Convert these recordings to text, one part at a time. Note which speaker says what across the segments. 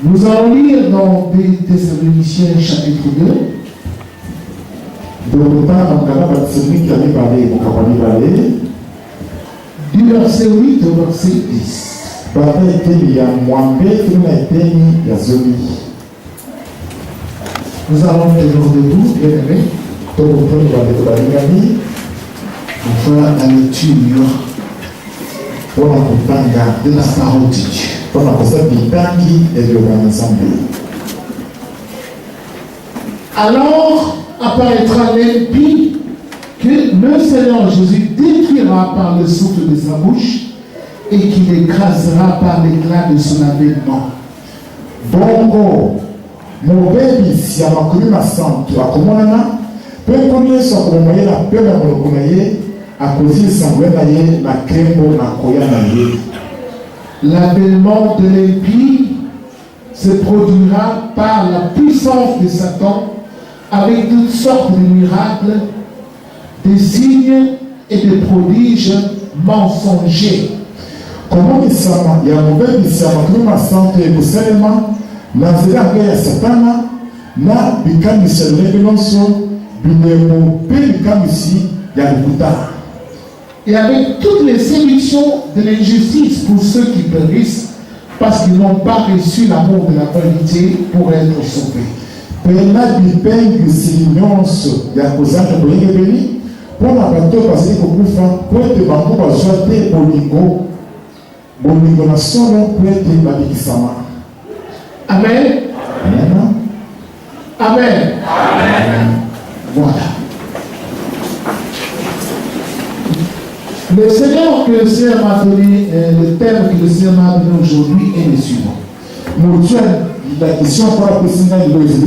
Speaker 1: Nous allons lire dans 2 Thessaloniciens chapitre 2. Du verset 8 au verset 10. Nous allons tenir debout, bien aimé. On fera la lecture pour la de la parole de Dieu. Alors apparaîtra l'impie que le Seigneur Jésus détruira par le souffle de sa bouche et qu'il écrasera par l'éclat de son avènement.
Speaker 2: Bongo, mon baby, si à ma commune à Santo, à Comonana, peut connaître son commune la peur à mon commune, à cause de sa la crème na koyana.
Speaker 1: L'avènement de l'impie se produira par la puissance de Satan avec toutes sortes de miracles, des signes et des prodiges mensongers.
Speaker 2: Comment il s'appelle? Il y a un mauvais bissama, tout le monde sent que seulement, Nazira Gaya Satana, na Bikamisi Lebelonso, Binemo, Bikamisi, Yabuta.
Speaker 1: Et avec toutes les séductions de l'injustice pour ceux qui périssent, parce qu'ils n'ont pas reçu l'amour de la vérité pour être sauvés.
Speaker 2: Pena bipengi silinyoso ya kozanga boyenge beni pona bato basili kokufa po ete bango bazwa te bolingo na solo po ete babikisama.
Speaker 1: Amen.
Speaker 2: Amen.
Speaker 1: Amen.
Speaker 2: Amen.
Speaker 1: Voilà. Le Seigneur que le Seigneur m'a donné, le thème que le Seigneur m'a donné aujourd'hui est le suivant.
Speaker 2: La question pour la présidente de l'Église,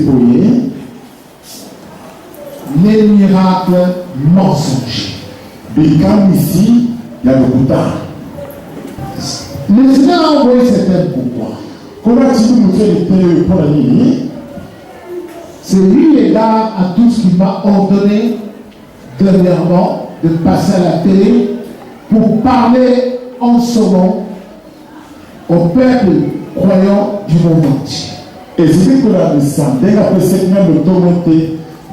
Speaker 1: les miracles mensongers.
Speaker 2: Bikam ici, il y a le Bouddha.
Speaker 1: Le Seigneur a envoyé ce thème pourquoi?
Speaker 2: Comment tu nous fais le thème pour la nuit?
Speaker 1: C'est lui l'égard à tout ce qu'il m'a ordonné dernièrement de passer à la télé pour parler en son nom au peuple croyant du monde entier.
Speaker 2: Et c'est que la descente, dès qu'après cette même de tourmenter,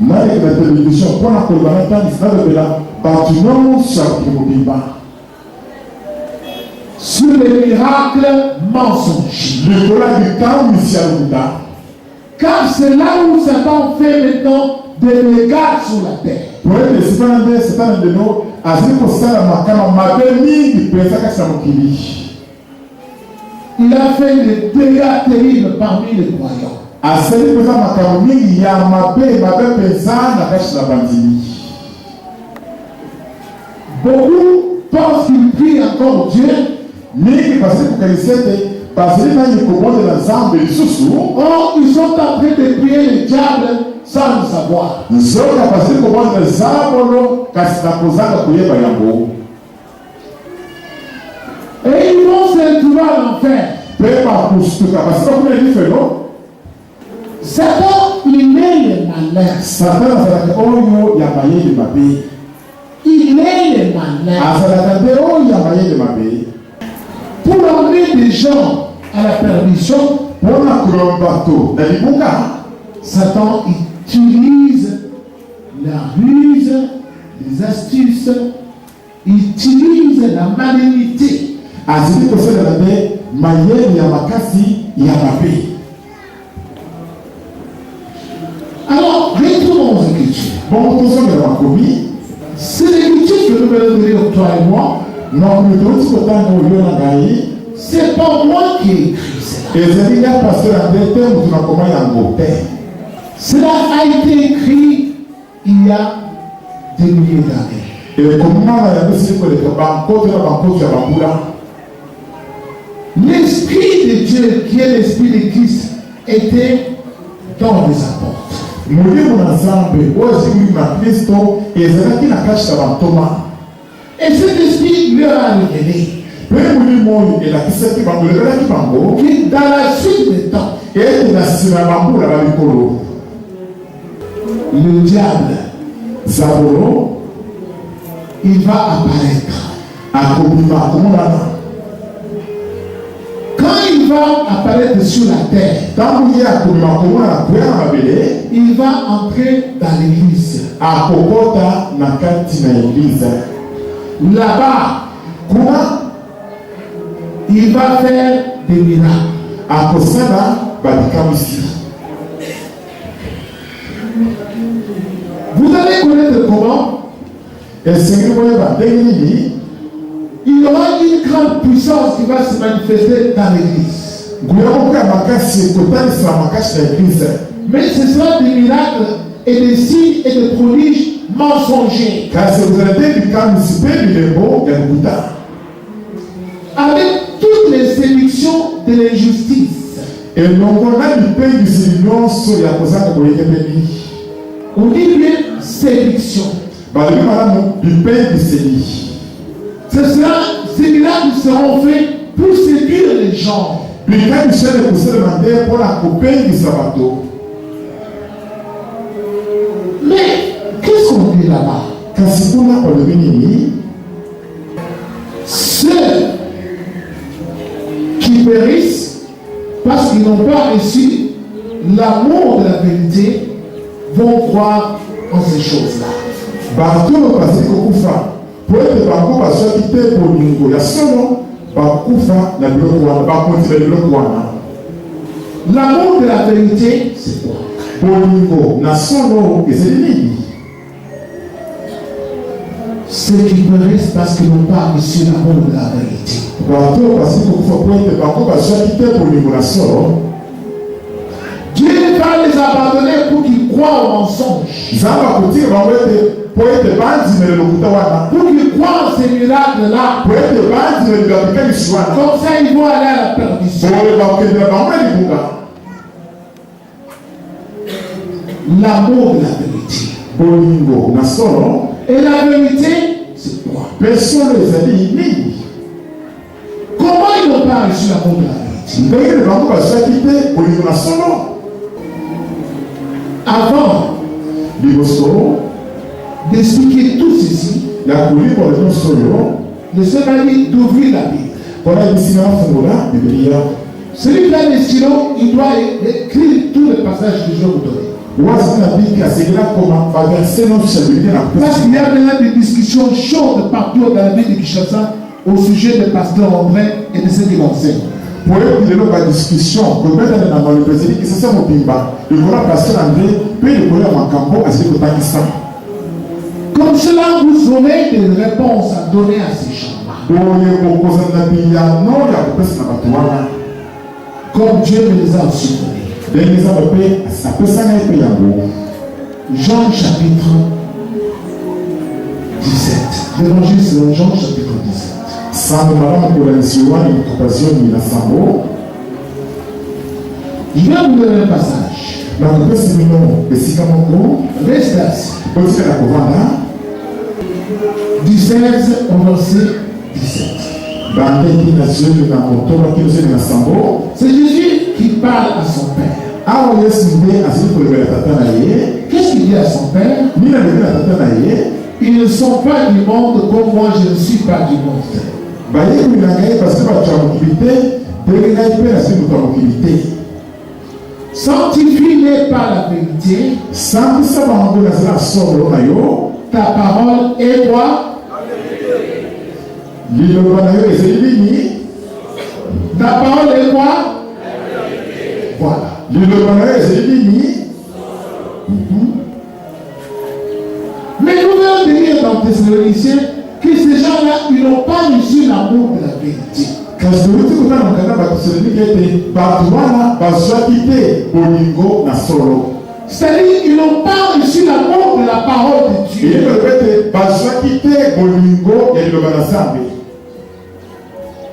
Speaker 2: dans la télévision, pour la colonne, de la bâtiment sur le
Speaker 1: sur les miracles mensongers.
Speaker 2: Le colonne du camp, Michel Bouddha.
Speaker 1: Car c'est là où Satan fait maintenant des dégâts sur la terre.
Speaker 2: Pour être c'est un de nous, à ce que ça, ma belle-mère, il peut faire ça.
Speaker 1: Il a fait des dégâts terribles parmi les croyants.
Speaker 2: À ce que ça, ma belle-mère, il y a ma belle-mère, la cache la bandine.
Speaker 1: Beaucoup pensent qu'ils prient encore Dieu.
Speaker 2: Mais parce que vous parce que quand ils commandent la zambe et
Speaker 1: or ils sont en train de prier le diable sans le savoir.
Speaker 2: Ils ont parce que commandent la zambe, car c'est la cause de la yambo.
Speaker 1: Et ils vont se retrouver à l'enfer. Satan, il est le malin.
Speaker 2: Satan,
Speaker 1: il est le malin. Pour emmener des gens à la perdition, Satan utilise la ruse, les astuces, il utilise la malignité.
Speaker 2: Alors,
Speaker 1: retournons aux Écritures. C'est l'Écriture que nous venons de lire, toi et moi. C'est pas moi qui ai écrit cela. Cela a été écrit il y a des milliers d'années. L'Esprit de Dieu, qui est l'Esprit de Christ, était dans les apôtres. Et cet esprit lui a révélé que dans la suite des temps, le diable, il va apparaître. Quand il il va apparaître sur la terre, il va entrer dans l'église. Là-bas, il va faire des miracles. Vous allez connaître comment? Il y aura une grande puissance qui va se manifester dans l'église. Mais ce sera des miracles et des signes et des prodiges mensongers. Avec toutes les séductions de l'injustice. On dit bien séduction. Ces miracles seront faits pour séduire les gens. Mais qu'est-ce qu'on dit là-bas? Ceux qui périssent parce qu'ils n'ont pas reçu l'amour de la vérité vont croire en ces choses-là. L'amour de la vérité, c'est quoi? Ceux qui périssent parce qu'ils n'ont pas reçu l'amour de la vérité. Dieu va les abandonner pour qu'ils croient au mensonge. Pour qu'ils croient en ces miracles-là. Comme ça, ils vont aller à la perdition. L'amour de la vérité. Et la vérité, c'est quoi? Comment ils n'ont pas reçu l'amour de la vérité? Avant d'expliquer tout ceci, le Seigneur m'a dit d'ouvrir la Bible. Celui qui a des stylos, il doit écrire tous les passages que je vais vous donner. Parce qu'il y a maintenant des discussions chaudes partout dans la ville de Kinshasa au sujet des pasteurs André et de ceux qui l'enseignent. Comme cela, vous aurez des réponses à donner à ces gens-là. Comme Dieu me les a aussi donnés. Jean chapitre 17. L'évangile selon Jean chapitre 17. Je vais vous donner un passage. Reste assis. 16 au verset 17. C'est Jésus qui parle à son Père. Qu'est-ce qu'il dit à son Père? Ils ne sont pas du monde comme moi je ne suis pas du monde. Sanctifie-les par la vérité. Ta parole est quoi? Ta parole est quoi? Voilà. Mais nous allons dire dans Thessaloniciens que ces gens-là, ils n'ont pas reçu l'amour de la vérité. C'est-à-dire qu'ils n'ont pas reçu l'amour de la parole de Dieu.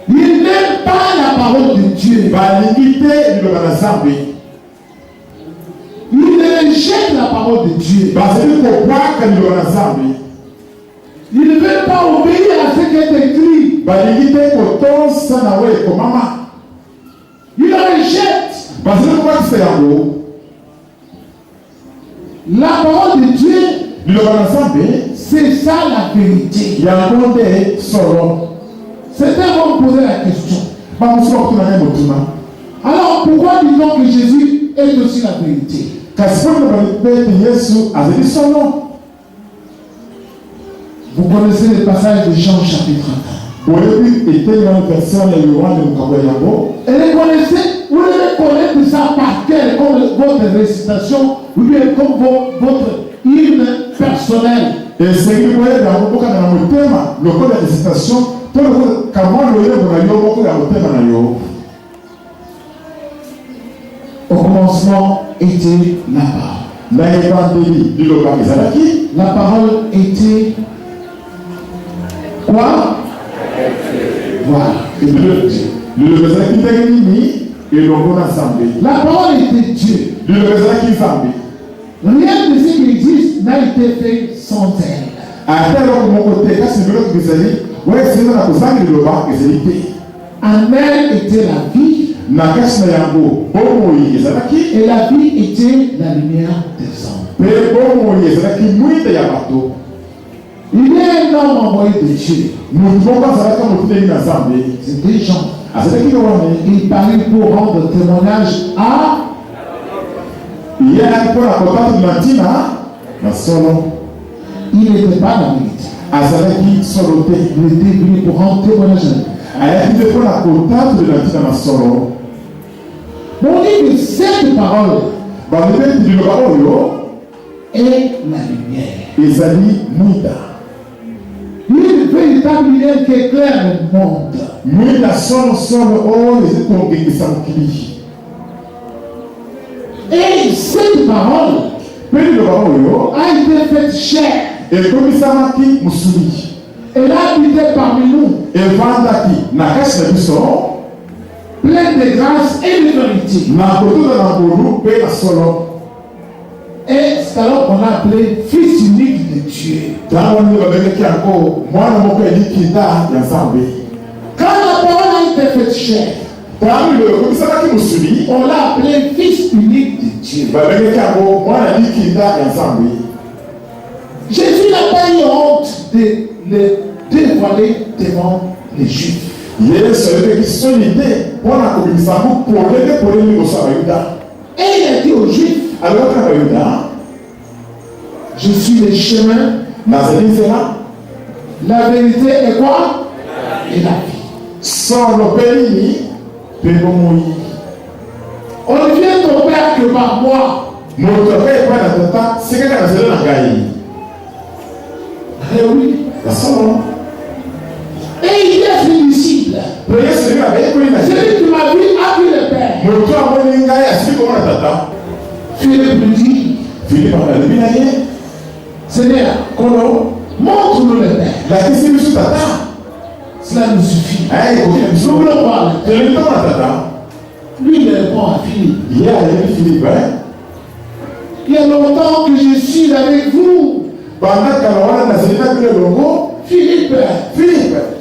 Speaker 1: Ils n'aiment pas la parole de Dieu. Ils rejettent la parole de Dieu. Ils ne veulent pas obéir à ce qui est écrit. Ils la rejettent. La parole de Dieu, c'est ça la vérité. Certains vont me poser la question. Alors pourquoi dit-on que Jésus est aussi la vérité? Vous connaissez le passage de Jean chapitre 1. Et vous devez connaître ça par cœur comme votre récitation ou bien comme votre hymne personnel.
Speaker 2: Et c'est que vous voyez dans le cas de mon thème, le code de récitation, tout le monde, comment le lieu pour le thème.
Speaker 1: Au commencement était la parole. La parole était quoi? Voilà. La parole était Dieu. Rien de ce qui existe n'a été fait sans elle. En elle était la vie. Et la vie était la lumière des hommes. Il est un homme envoyé de Dieu. C'était Jean. Il parlait pour rendre témoignage à. Il n'était pas la vérité. Il était venu pour rendre témoignage à on dit que cette parole est la lumière. Une véritable lumière qui éclaire le monde. Et cette parole a été faite chair. Elle a habité parmi nous. Pleine de grâce et de vérité. Et c'est alors qu'on a appelé Fils unique de Dieu. Quand la parole a été faite chair, on l'a appelé Fils unique de Dieu. Jésus n'a pas eu honte de le dévoiler devant les Juifs. Et il a dit aux Juifs, je suis le chemin, la vérité est quoi? Et la vie. Sans le pays, on ne vient ton Père que par moi. Eh oui. Et il est félicite. Celui qui m'a vu a vu le Père. Philippe lui dit, Seigneur, montre-nous le Père. Cela nous suffit. Nous voulons voir le Père. Lui, il répond à Philippe. Il y a longtemps que je suis avec vous. Philippe,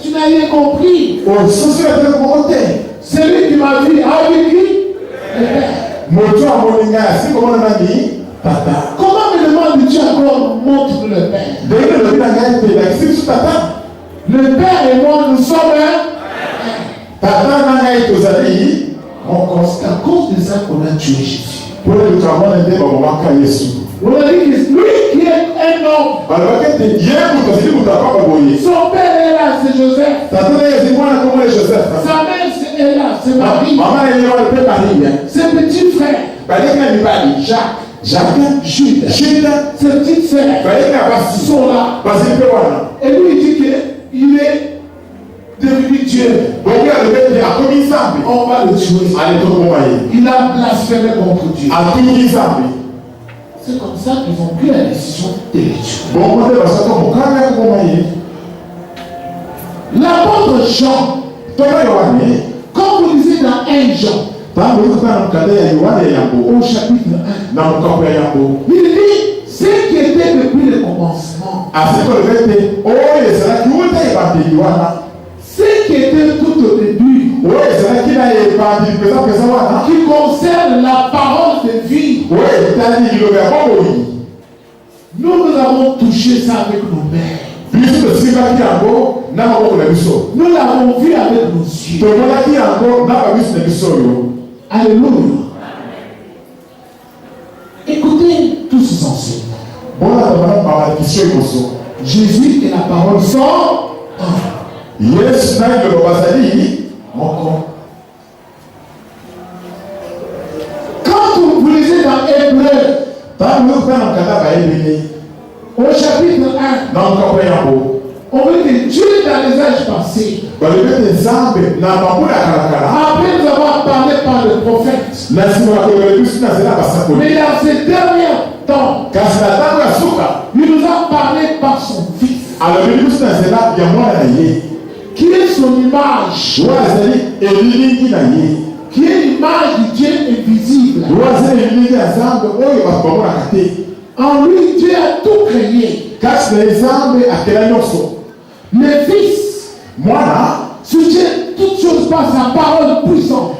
Speaker 1: tu n'as rien compris. Celui qui m'a vu a vécu le Père. Comment me demandes-tu encore montre le Père? Le Père et moi, nous sommes un. C'est à cause de ça qu'on a tué Jésus. On a dit que lui qui est un homme, son père est là, c'est Joseph. Sa mère est là, c'est Marie. Ses petits frères, Jacques, Jude, ses petites sœurs sont là. Et lui il dit qu'il est devenu Dieu. On va le tuer. Il a blasphémé contre Dieu. C'est comme ça qu'ils ont pris la décision de le tuer. L'apôtre Jean, comme vous lisez dans 1 Jean, au chapitre 1, il dit ce qui était depuis le commencement, ce qui était tout au début, qui concerne la parole de vie. Nous avons touché ça avec nos mains. Nous l'avons vu avec nos yeux. Alléluia. Écoutez tous ces enseignements. Jésus et la parole sont
Speaker 2: Yes,
Speaker 1: quand vous lisez dans Hébreu, au chapitre 1, on veut que Dieu dans les âges passés, après nous avoir parlé par le prophète, mais dans ces derniers temps, il nous a parlé par son fils, qui est son image, qui est l'image du Dieu invisible. En lui, Dieu a tout créé. Le Fils soutient toutes choses par sa parole puissante.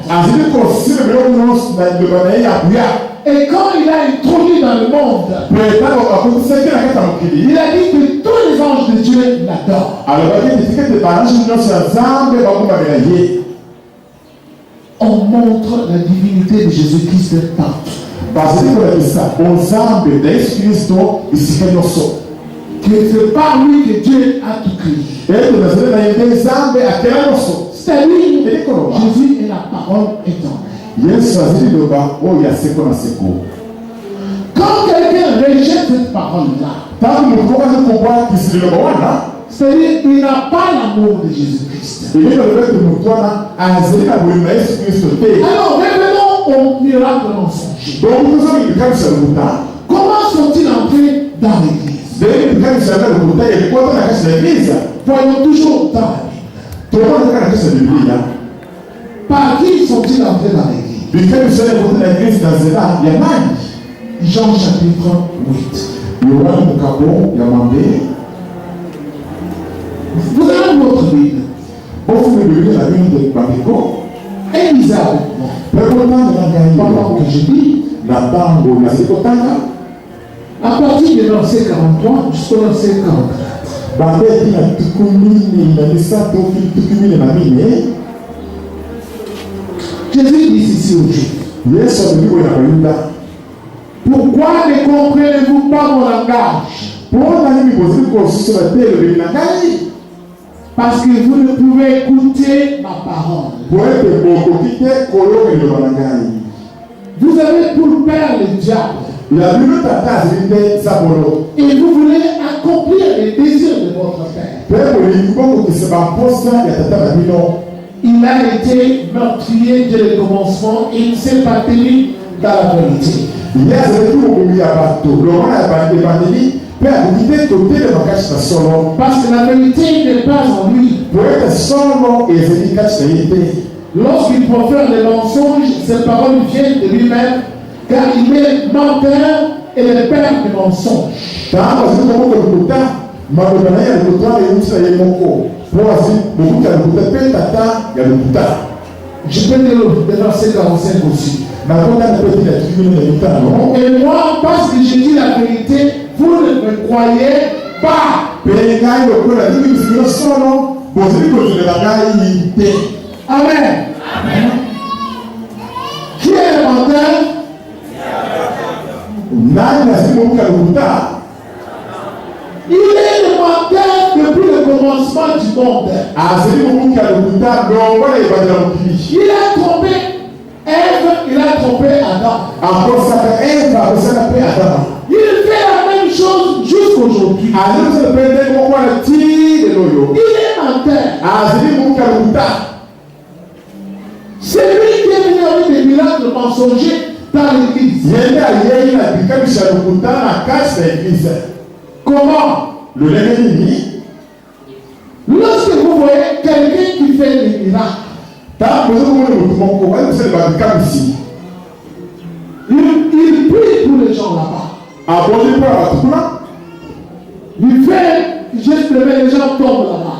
Speaker 1: Et quand il a introduit dans le monde, il a dit que tous les anges de Dieu l'adorent. On montre la divinité de Jésus-Christ partout. Que c'est par lui que Dieu a tout créé. C'est lui, Jésus est la parole éternelle. Quand quelqu'un rejette cette parole-là, c'est-à-dire qu'il n'a pas l'amour de Jésus-Christ. Alors revenons au miracle mensonger. Comment sont-ils entrés dans l'église? Voyons toujours dans la Bible. Par qui sont-ils entrés dans l'église? Jean chapitre 8. Vous avez votre Bible. Et lisez avec moi. Pendant que je dis, à partir du verset 43 jusqu'au verset 44. Jésus dit ici aux Juifs. Pourquoi ne comprenez-vous pas mon langage? Parce que vous ne pouvez écouter ma parole. Vous avez pour père le diable. Et vous voulez accomplir les désirs de votre père. Il a été meurtrier dès le commencement et il ne s'est pas tenu dans la vérité. Parce que la vérité n'est pas en lui. Lorsqu'il profère des mensonges, ses paroles viennent de lui-même, car il est menteur et le père du mensonge. Je peux lire le verset 45 aussi. Et moi, parce que je dis la vérité, vous ne me croyez pas. Amen. Qui est le menteur? Il est le menteur depuis le commencement du monde. Il a trompé Ève, il a trompé Adam. Il fait la même chose jusqu'aujourd'hui. Il est menteur. C'est lui qui est venu avec des miracles mensongers dans l'église. Comment? Lorsque vous voyez quelqu'un qui fait des miracles, il prie pour les gens là-bas. Il fait juste lever les gens tombent là-bas.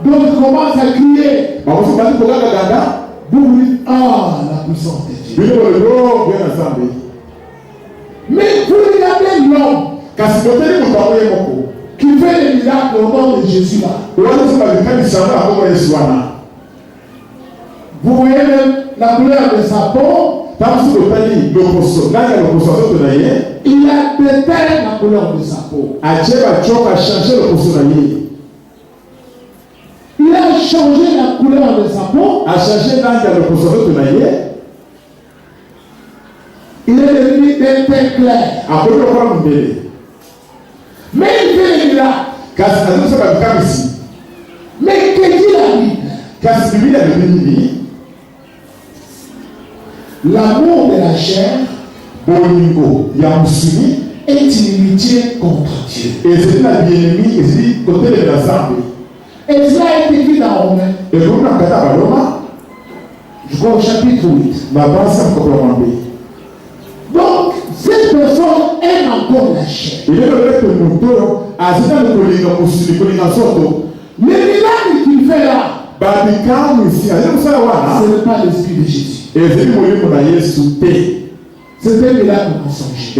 Speaker 1: Donc il commence à crier. Vous dites, ah, la puissance de Dieu. Mais vous regardez l'homme qui fait les miracles au nom de Jésus là. Vous voyez même la couleur de sa peau. Il a déteint la couleur de sa peau. Il a changé la couleur de sa peau. Il est devenu d'un teint clair. Mais il fait les miracles. Mais que dit la Bible? L'amour de la chair est inimitié contre Dieu. Et cela est écrit dans Romains. Je crois au chapitre 8. Donc, cette personne aime encore la chair. Le miracle qu'il fait là, ce n'est pas l'esprit de Jésus. C'est un miracle mensonger.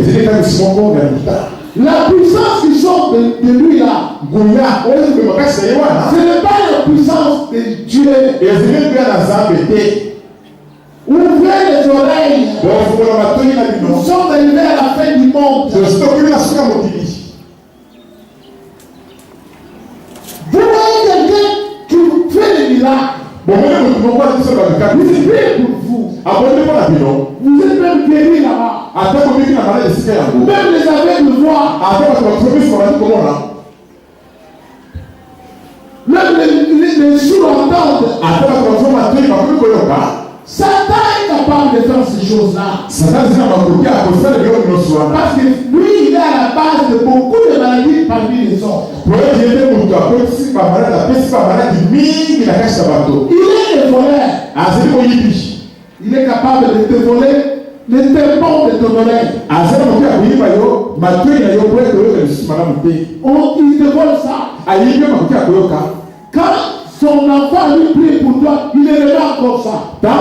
Speaker 1: La puissance qui sort de lui là, ce n'est pas la puissance de Dieu. Ouvrez les oreilles. Nous sommes arrivés à la fin du monde. Vous voyez quelqu'un qui fait des miracles. Vous êtes prié pour vous. Vous êtes même guéri là-bas. Même les aveugles voient. Même les sourds entendent. Satan est capable de faire ces choses-là. Parce que lui, il est à la base de beaucoup de maladies parmi les autres. Il est le voleur. Il est capable de te voler les tympans de ton oreille. Il te vole ça. Quand son enfant lui prie pour toi, il est là encore ça. Toi,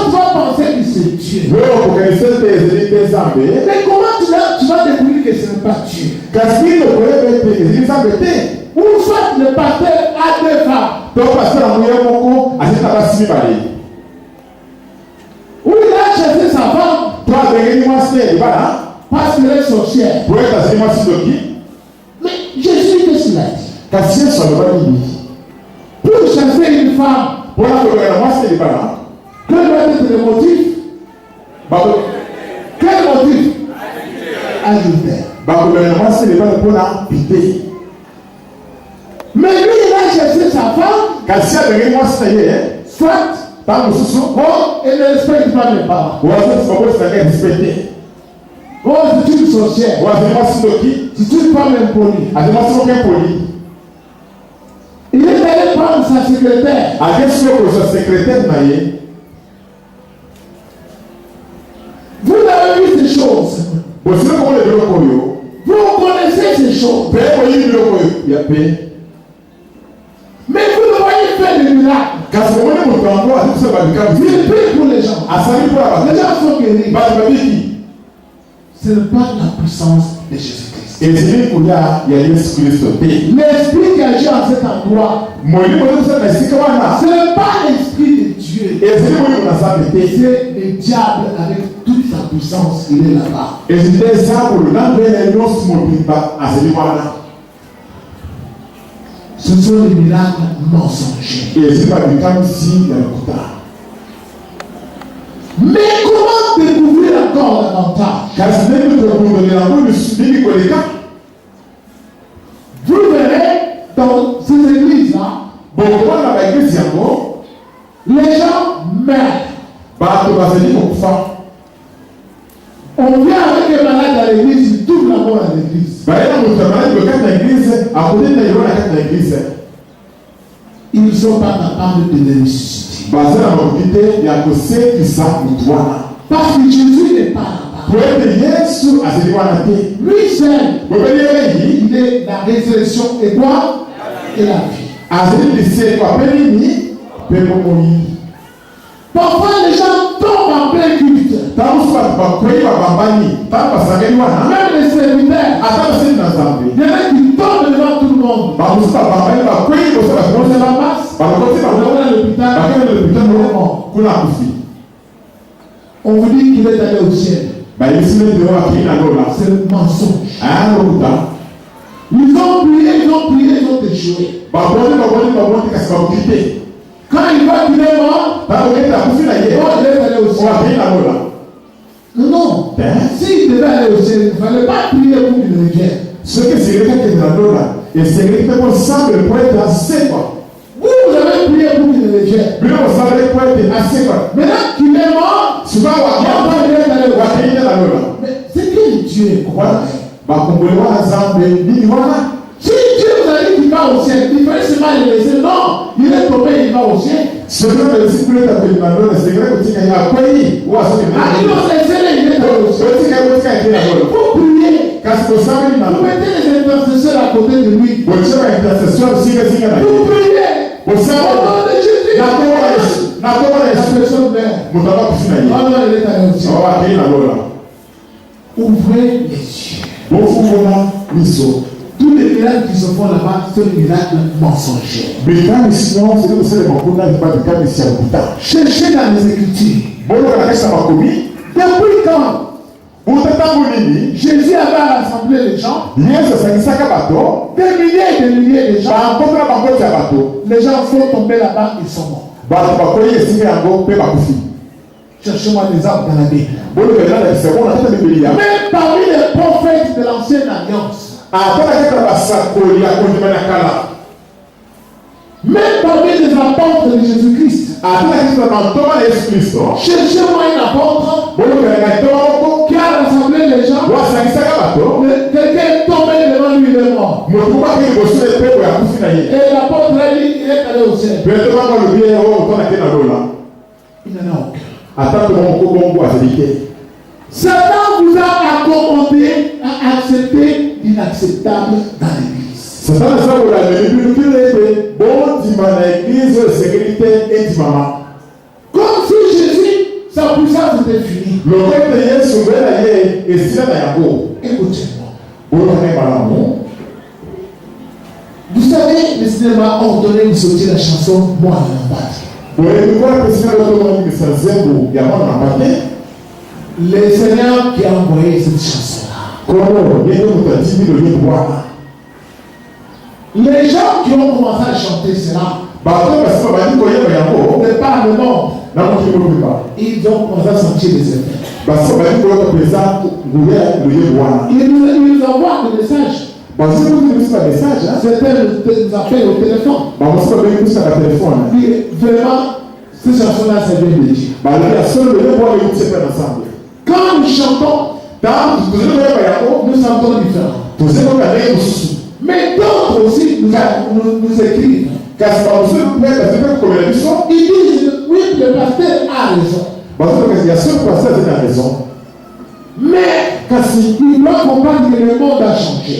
Speaker 1: tu vas penser que c'est Dieu. Mais comment tu vas découvrir que ce n'est pas Dieu? Ou soit le pasteur a deux femmes. Ou il a cherché sa femme parce qu'elle est sorcière. Mais Jésus, qu'est-ce qu'il a dit? Pour chasser une femme, quel doit être le motif? Quel motif? Adultère. Mais lui, il a cherché sa femme, soit, elle ne respecte pas mes parents. Oh, c'est une sorcière. C'est une femme impolie. Il est allé prendre sa secrétaire. Vous avez vu ces choses. Vous connaissez ces choses. Mais vous ne voyez faire des miracles. Il prie pour les gens. Les gens sont guéris. Ce n'est pas la puissance de Jésus-Christ. L'esprit qui agit en cet endroit, ce n'est pas l'esprit de Dieu. C'est le diable avec toute sa puissance. Il est là-bas. Ce sont les miracles mensongers. Mais comment découvrir encore davantage? Vous verrez dans ces églises-là, les gens meurent. On vient avec un malade à l'église, il tourne la mort à l'église. Ils ne sont pas capables de les ressusciter. Parce que Jésus n'est pas là-bas. Lui seul, il est la résurrection et quoi? Et la vie. Parfois les gens tombent en plein culte. Même les serviteurs, il y en a qui tombent devant tout le monde.
Speaker 2: On se ramasse, on va à l'hôpital,
Speaker 1: on vous dit qu'il est allé au ciel. C'est le mensonge. Ils ont prié, ils ont échoué. Quand il va qu'il est mort, il est allé au ciel. Non, s'il devait aller au ciel, il ne fallait pas prier pour qu'il revienne.
Speaker 2: Ce que c'est quelqu'un qui est dans l'eau là, et c'est quelqu'un qui semble pour être assez quoi.
Speaker 1: Vous avez prié pour qu'il revienne.
Speaker 2: Mais on savait pour être assez quoi.
Speaker 1: Maintenant qu'il est mort,
Speaker 2: souvent on va aller dans l'eau là.
Speaker 1: Mais c'est quel Dieu quoi? Si Dieu vous a dit qu'il va au ciel, il fallait seulement le laisser. Non, il est tombé, il va au ciel.
Speaker 2: Selon le disciple de la loi, c'est vrai que tu as payé.
Speaker 1: Il va se laisser, il est au ciel. Vous priez. Vous mettez les intercesseurs à côté de lui. Vous priez. Au nom de Jésus. La personne meurt. Non, il est allé au ciel. Ouvrez les yeux. Tous les miracles qui se font là-bas, c'est des miracles mensongers. Cherchez dans les Écritures. Depuis quand Jésus avait rassemblé les gens, des milliers et des milliers de gens, les gens sont tombés là-bas, ils sont morts. Cherchez-moi des arbres dans la Bible. Même parmi les prophètes de l'ancienne alliance, même parmi les apôtres de Jésus-Christ, cherchez-moi un apôtre qui a rassemblé les gens. Quelqu'un est tombé devant lui, il est mort. Et l'apôtre a dit, il est allé au ciel. Il n'en a aucun. Satan vous a accommodé à accepter l'inacceptable dans l'église. Comme si Jésus, sa puissance était finie. Écoutez-moi. Vous savez, le Seigneur m'a ordonné de sortir la chanson Moi à la base. Le Seigneur qui a envoyé cette chanson-là. Les gens qui ont commencé à chanter cela, de par le monde, ils ont commencé à sentir les effets. Ils nous envoient des messages. Certains nous appellent au téléphone. Et vraiment, cette chanson-là, ça vient de Dieu. Quand nous chantons, nous sentons différents. Mais d'autres aussi nous écrivent. Ils disent, oui, le pasteur a raison. Mais il doit comprendre que le monde a changé.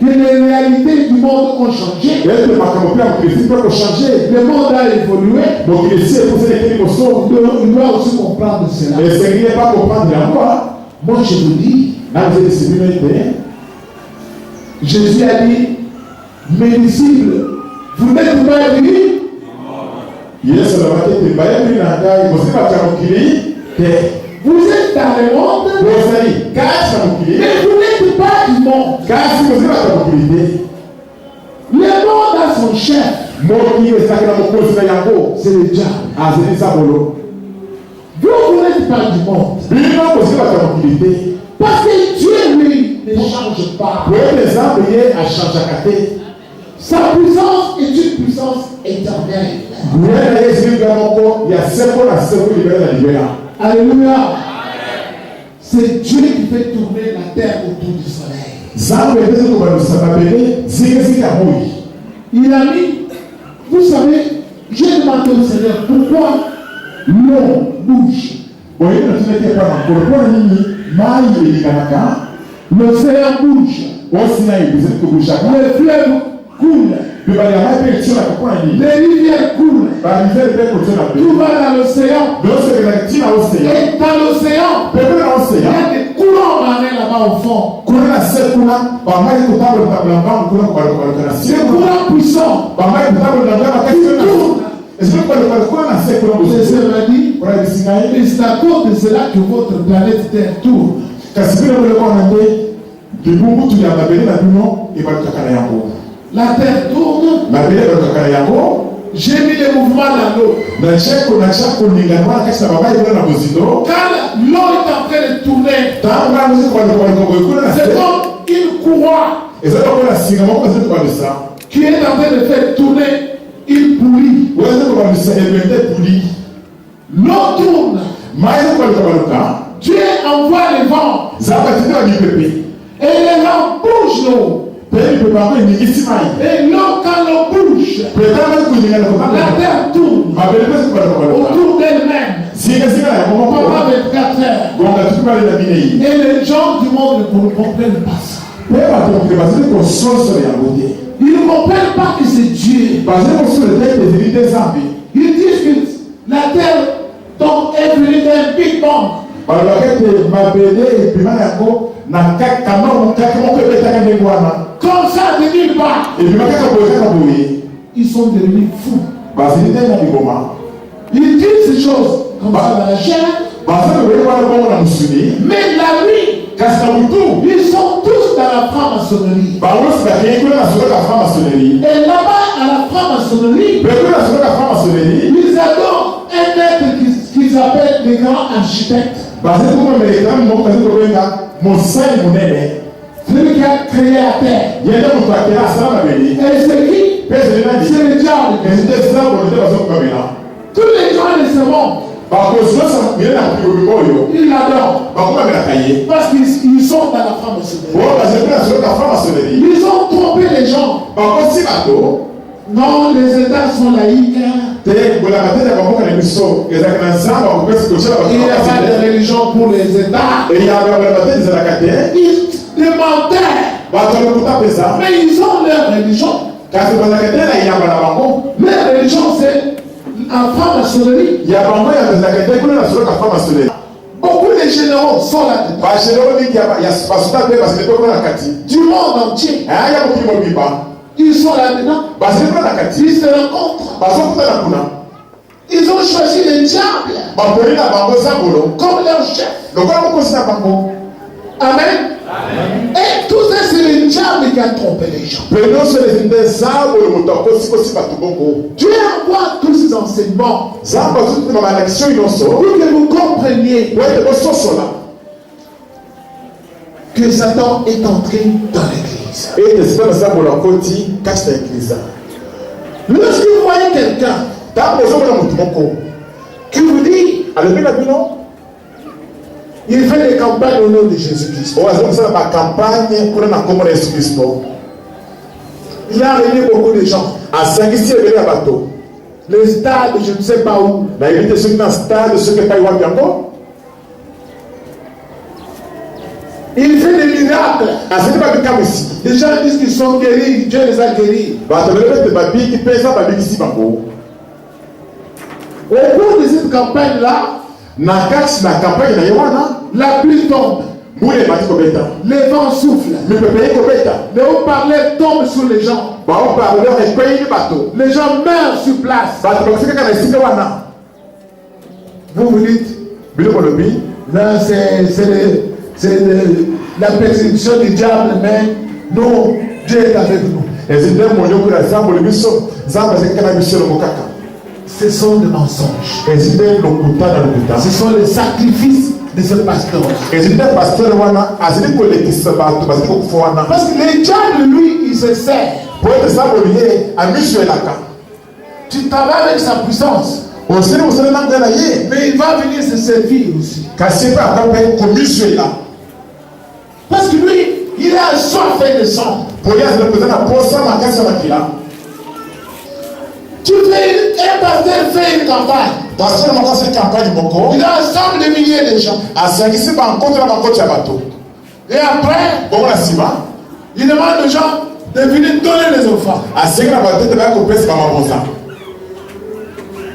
Speaker 1: Que les réalités du monde ont changé. Le monde a évolué. Il doit aussi comprendre cela. Moi je vous dis, Jésus a dit, mes disciples, vous n'êtes pas venus. Vous êtes dans le monde, mais vous n'êtes pas du monde. Le monde a son chef. C'est le diable. Vous n'êtes pas du monde. Parce que Dieu, lui, ne change pas. Sa puissance est une puissance éternelle. Alléluia. C'est Dieu qui fait tourner la terre autour du soleil. Il a mis, vous savez, j'ai demandé au Seigneur pourquoi l'eau bouge. L'océan bouge. Le fleuve coule. Les rivières coulent. Tout va dans l'océan. Et dans l'océan, il y a des courants sont marrés là-bas au fond. C'est courant puissant. Les dit, et c'est à cause de cela que votre planète Terre tourne. La Terre tourne. J'ai mis les mouvements dans l'eau. Quand l'eau est en train de tourner, c'est comme une courroie qui est en train de faire tourner une poulie. L'eau tourne. Dieu envoie le vent. Et les vents bougent l'eau. Et l'eau, quand l'eau bouge, la terre tourne autour d'elle-même pendant 24 heures. Et les gens du monde ne comprennent pas ça. Ils ne comprennent pas que c'est Dieu. Ils disent que la terre est venue d'un Big Bang. Comme ça, de nulle part. Ils sont devenus fous. Ils disent ces choses comme ça dans la chair. Mais la nuit, ils sont tous dans la franc-maçonnerie. Et là-bas, à la franc-maçonnerie, ils adorent un être qu'ils appellent les grands architectes. Celui qui a créé la terre. Et c'est qui? C'est le diable. Tous les gens de ce monde, ils l'adorent. Parce qu'ils sont dans la franc-maçonnerie. Ils ont trompé les gens. Non, les États sont laïcs. Il n'y a pas de religion pour les États. Ils demandaient. Mais ils ont leur religion. Leur religion, c'est en franc-maçonnerie. Beaucoup de généraux sont là-dedans. Du monde entier. Ils sont là-dedans. Ils se rencontrent. Ils ont choisi le diable comme leur chef. Amen. Et tout ça, c'est le diable qui a trompé les gens. Dieu envoie tous ces enseignements pour que vous compreniez que Satan est entré dans l'église. Lorsque vous voyez quelqu'un qui vous dit il fait des campagnes au nom de Jésus-Christ, il a réuni beaucoup de gens. Les stades, je ne sais pas où. Il fait des miracles. Les gens disent qu'ils sont guéris, Dieu les a guéris. Au cours de cette campagne-là, la pluie tombe. Les vents soufflent. Les haut-parleurs tombent sur les gens. Les gens meurent sur place. Vous vous dites, là c'est la persécution du diable, mais nous, Dieu est avec nous. Ce sont des mensonges. Ce sont les sacrifices de ce pasteur. Parce que le diable, lui, il se sert. Tu travailles avec sa puissance. Mais il va venir se servir aussi. Parce que lui, il a soif de sang. Tu fais un pasteur fait une campagne. Il rassemble des milliers de gens. Et après, il demande aux gens de venir donner les offrandes.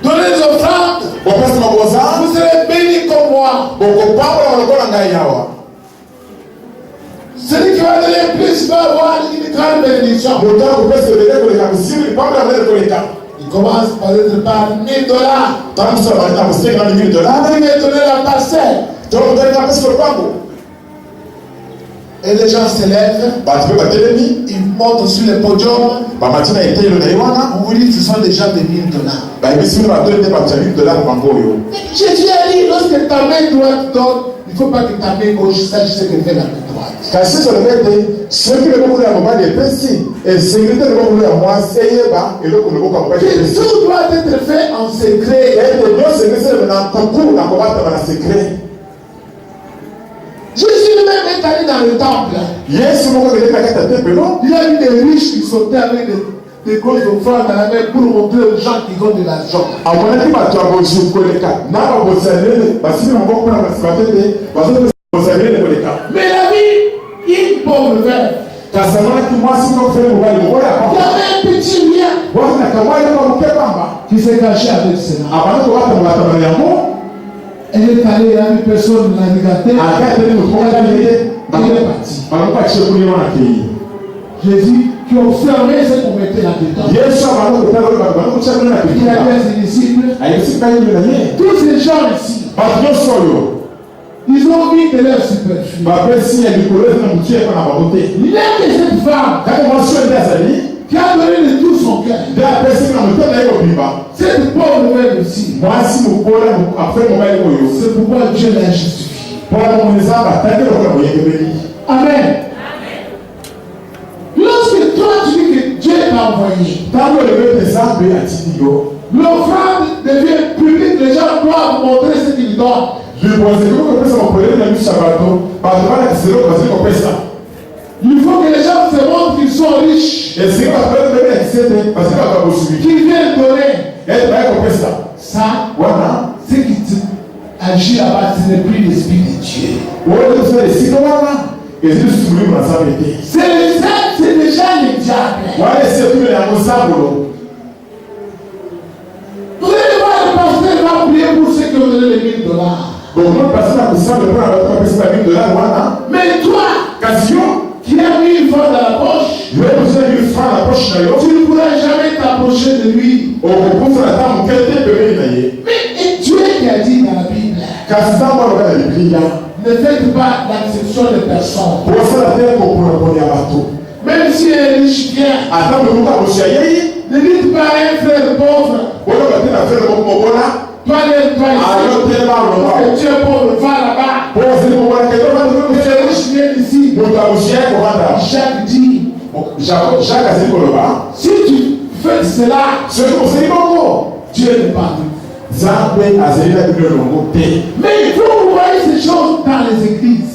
Speaker 1: Donnez les offrandes. Vous serez bénis comme moi. Celui qui va donner plus va avoir une grande bénédiction. Il commence par être par $1000. Il va donner la parcelle. Et les gens se lèvent, ils montent sur le podium. On vous dit que ce sont des gens de $1000. Jésus a dit, lorsque ta main droite donne, il ne faut pas que ta main gauche sache ce que fait la main droite. Tout doit être fait en secret. Jésus lui-même est allé dans le temple. Il y a eu des riches qui sautaient avec des grosses offrandes à la main pour montrer aux gens qui ont de l'argent. Mais la vie, une pauvre veuve. Il y avait un petit lien qui s'est caché avec cela. Elle est allée, à une personne l'a regardé. Elle est partie. Jésus qui observait ce qu'on mettait là-dedans. Il a dit à ses disciples, tous ces gens ici, ils ont mis de leur superflu. Il a que cette femme qui a donné de tout son cœur. Cette pauvre veuve ici. C'est pourquoi Dieu l'a justifié. Amen. Lorsque toi tu dis que Dieu t'a envoyé, l'offrande devient publique, les gens doivent montrer ce qu'ils donnent. Il faut que les gens se montrent qu'ils sont riches. Qu'ils viennent donner. Ça, ce qui agit là-bas, ce n'est plus l'esprit de Dieu. C'est déjà le diable. Vous allez voir le pasteur va prier pour ceux qui ont donné les $1000. Mais toi, qui as mis une fois dans la poche, tu ne pourras jamais t'approcher de lui. Mais Dieu qui a dit dans la Bible, ne faites pas l'acception de personne. Même si un riche vient, ne dites pas à un frère pauvre, toi ici, tu es pauvre, va là-bas. Le riche vient ici. Jacques dit, si tu fais cela, Dieu ne pardonne. Mais il faut voir ces choses dans les églises.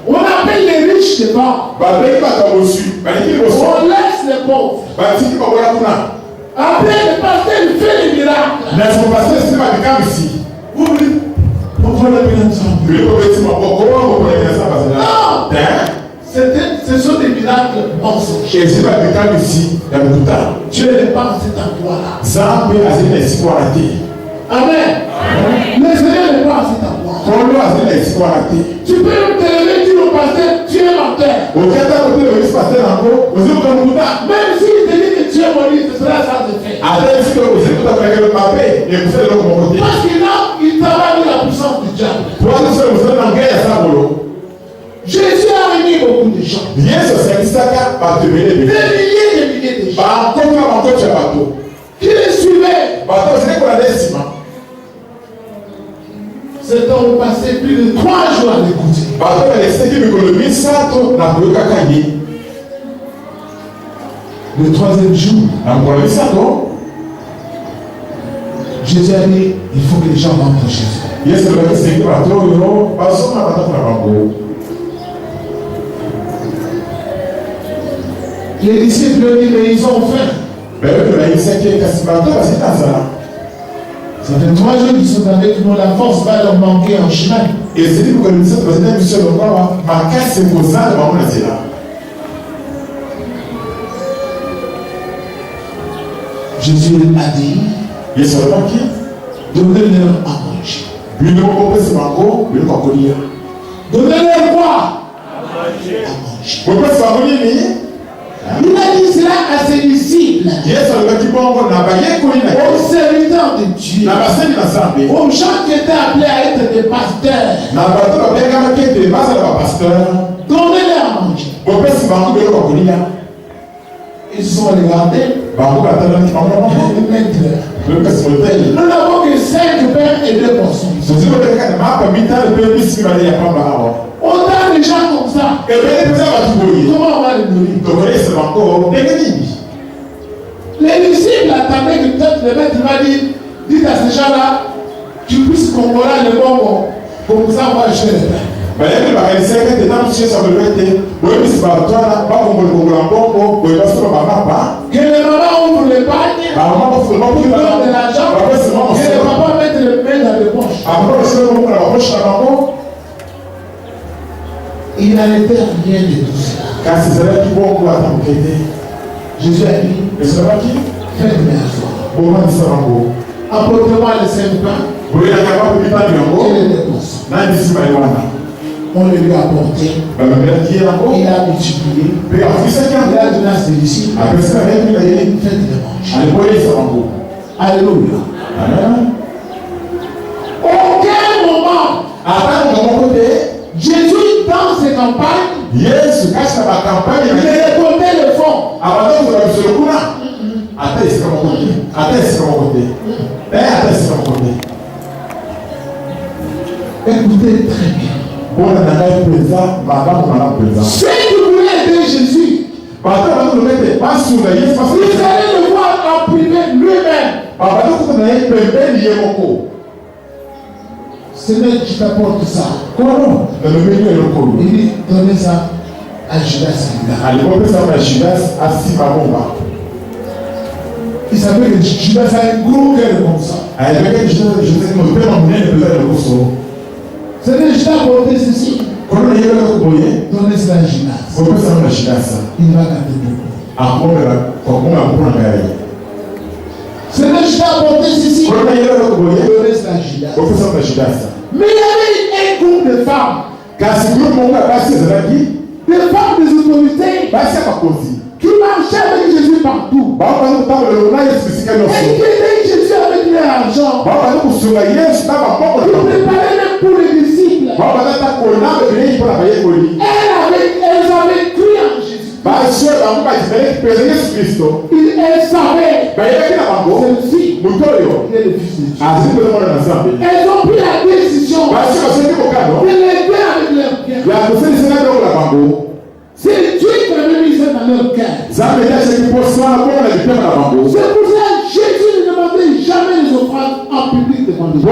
Speaker 1: On appelle les riches devant. On laisse les pauvres. Après, le pasteur fait les miracles. Vous comprenez bien ensemble. Non. Ce sont des miracles mensongers. Dieu n'est pas en cet endroit-là. Amen. Le Seigneur n'est pas en cet endroit. Tu peux te lever et dire au pasteur, tu es menteur. Même s'il te dit que tu es mort, ce sera sans effet. Parce qu'il travaille avec la puissance du diable. Jésus a réuni beaucoup de gens. Des milliers de gens. Qui les suivaient. Cet homme passait plus de 3 jours à l'écouter. Le 3e jour, Jésus a dit, il faut que les gens rentrent chez eux. Les disciples lui disent, mais ils ont faim. Ça fait 3 jours qu'ils sont avec nous, la force va leur manquer en chemin. Jésus a dit, donnez-leur à manger. Donnez-leur quoi? Il a dit cela à ses disciples, aux serviteurs de Dieu, aux gens qui étaient appelés à être des pasteurs. Donnez-leur à manger. Ils se sont regardés. Nous n'avons que 5 pains et 2 poissons. Autant de gens comme ça. Comment on va les nourrir? Les disciples attendaient que peut-être le maître va dire, dites à ces gens-là, tu puisses composer le bonbon. Comme ça, on va acheter les pains. Que les mamans ouvrent les pagnes, qu'ils donnent de l'argent, que les papas mettent les mains dans les poches. Il n'en était rien de tout cela. Jésus a dit, faites-moi asseoir. Apportez-moi les 5 pains et les 2 poissons. On les lui a apporté. Il a multiplié. Il a donné à ses disciples. Faites-le manger. Alléluia. Aucun moment, Jésus dans ses campagnes, il récoltait le fonds. Écoutez très bien. Si vous voulez aider Jésus, vous allez le voir en privé lui-même. Seigneur, je t'apporte ça. Il dit, donnez ça à Judas. Il savait que Judas a un gros cœur comme ça. Seigneur, je t'ai apporté ceci. Donnez cela à Judas. Il va garder beaucoup. Seigneur, je t'ai apporté ceci. Donnez cela à Judas. Mais il y avait un groupe de femmes. Des femmes des autorités qui marchaient avec Jésus partout. Et qui aidaient Jésus avec leur argent. Qui préparaient même pour les disciples. Elles avaient cru en Jésus. Elles savaient celle-ci, il est le Fils de Dieu. Elles ont pris la décision de l'aider avec leur cœur. C'est Dieu qui avait mis ça dans leur cœur. C'est pour ça que Jésus ne demandait jamais les offrandes en public devant les gens.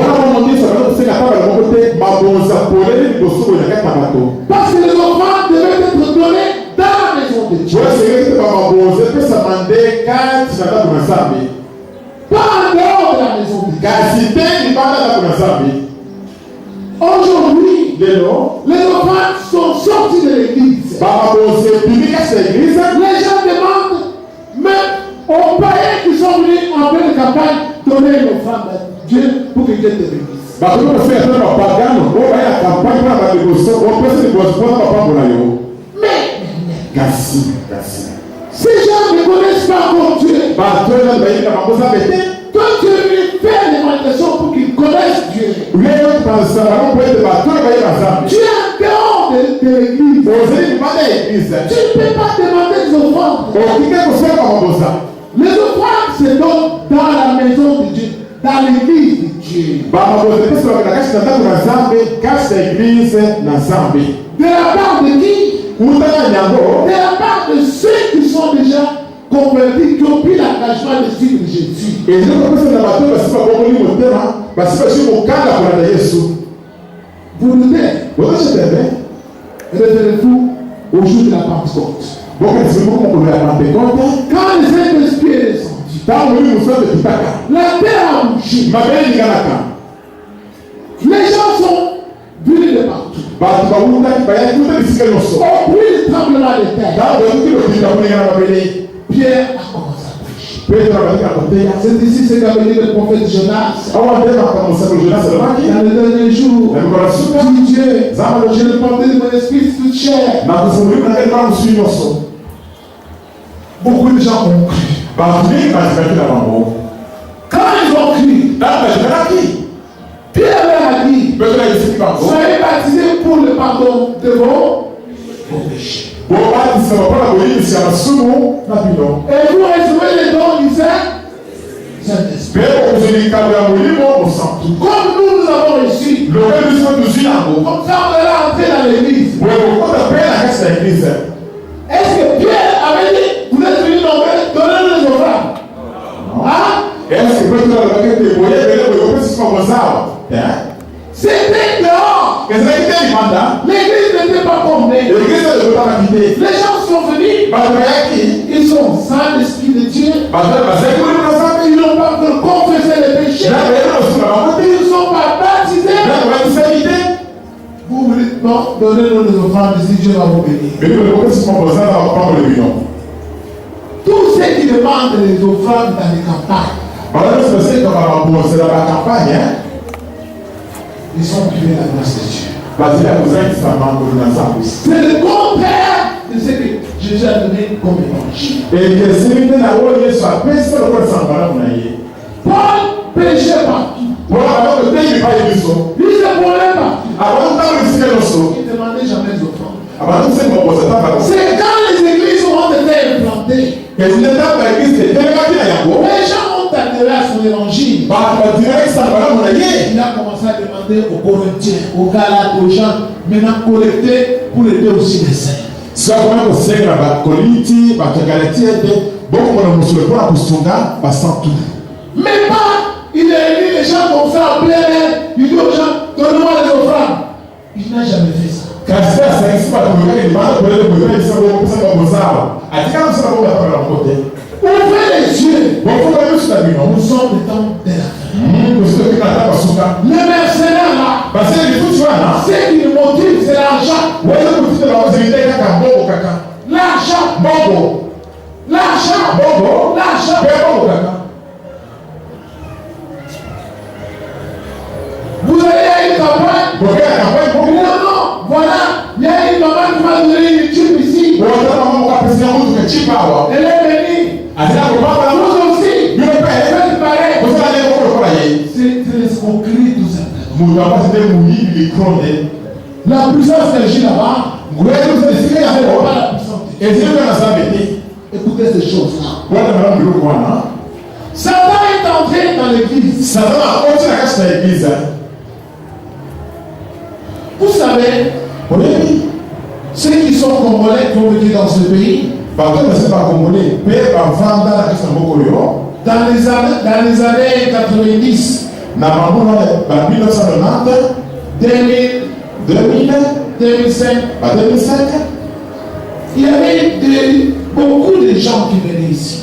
Speaker 1: Parce que les offrandes devaient être données dans la maison de Dieu. Pas en dehors de la maison de Dieu. Aujourd'hui, les offrandes sont sorties de l'église. Les gens demandent, même aux païens qui sont venus en pleine campagne, donner une offrande à Dieu pour que Dieu te bénisse. Mais ces gens ne connaissent pas encore Dieu. Toi, tu es venu faire des manifestations pour qu'ils connaissent Dieu. Tu es en dehors de l'église. Tu ne peux pas demander des offrandes. Les offrandes se donnent dans la maison de Dieu, dans l'église de Dieu. De la part de qui? De la part de ceux qui sont déjà convertis, qui ont pris l'engagement de suivre Jésus. Vous nous dites, référez-vous au jour de la Pentecôte. Quand le Saint-Esprit est descendu, la terre a bougé. Les gens sont venus de partout. Au bruit du tremblement de terre, Pierre a commencé à prêcher. C'est ici ce qu'a dit le prophète Jonas. Dans les derniers jours, dit Dieu, je le portais de mon esprit toute chair. Beaucoup de gens ont cru. Quand ils ont cru, Pierre leur a dit, soyez baptisés pour le pardon de vos péchés. Et vous recevez les dons du Saint-Esprit. Comme nous avons reçu, comme ça on est entré dans l'église. Est-ce que Pierre avait dit, vous êtes venus nombreux, donnez-nous les offrandes? Hein? C'était dehors. L'église n'était pas comblée. Les gens sont venus. Ils sont sans l'Esprit de Dieu. Ils n'ont pas confessé les péchés. Ils ne sont pas baptisés. Vous vous dites non, donnez-nous les offrandes si Dieu va vous bénir. Tous ceux qui demandent les offrandes dans les campagnes, ils sont privés de la grâce de Dieu. C'est le contraire de ce que Jésus a donné comme évangile. Paul péchait partout. Il se volait partout. Il ne demandait jamais d'offrande. C'est quand les églises ont été implantées, les gens ont adhéré à son évangile. Il a commencé à demander aux Corinthiens, aux Galates, aux gens, maintenant collecter pour aider aussi les saints. Mais pas, il a dit les gens comme ça en plein air, il dit aux gens, donnez-moi les offrandes. Il n'a jamais fait ça. Ouvrez les yeux. Nous sommes des temps de la fin. Les mercenaires là, ce qui nous motive, c'est l'argent. L'argent. Vous allez à une campagne. Non, voilà, il y a une maman qui m'a donné une tube ici. Elle est venue. Vous aussi. Faites pareil. C'est l'escroquerie tout simplement. La puissance d'agir là-bas. Écoutez ces choses-là. Satan est entré dans l'église. Vous savez, ceux qui sont congolais qui ont vécu dans ce pays, dans les années 90, 2005, il y avait beaucoup de gens qui venaient ici.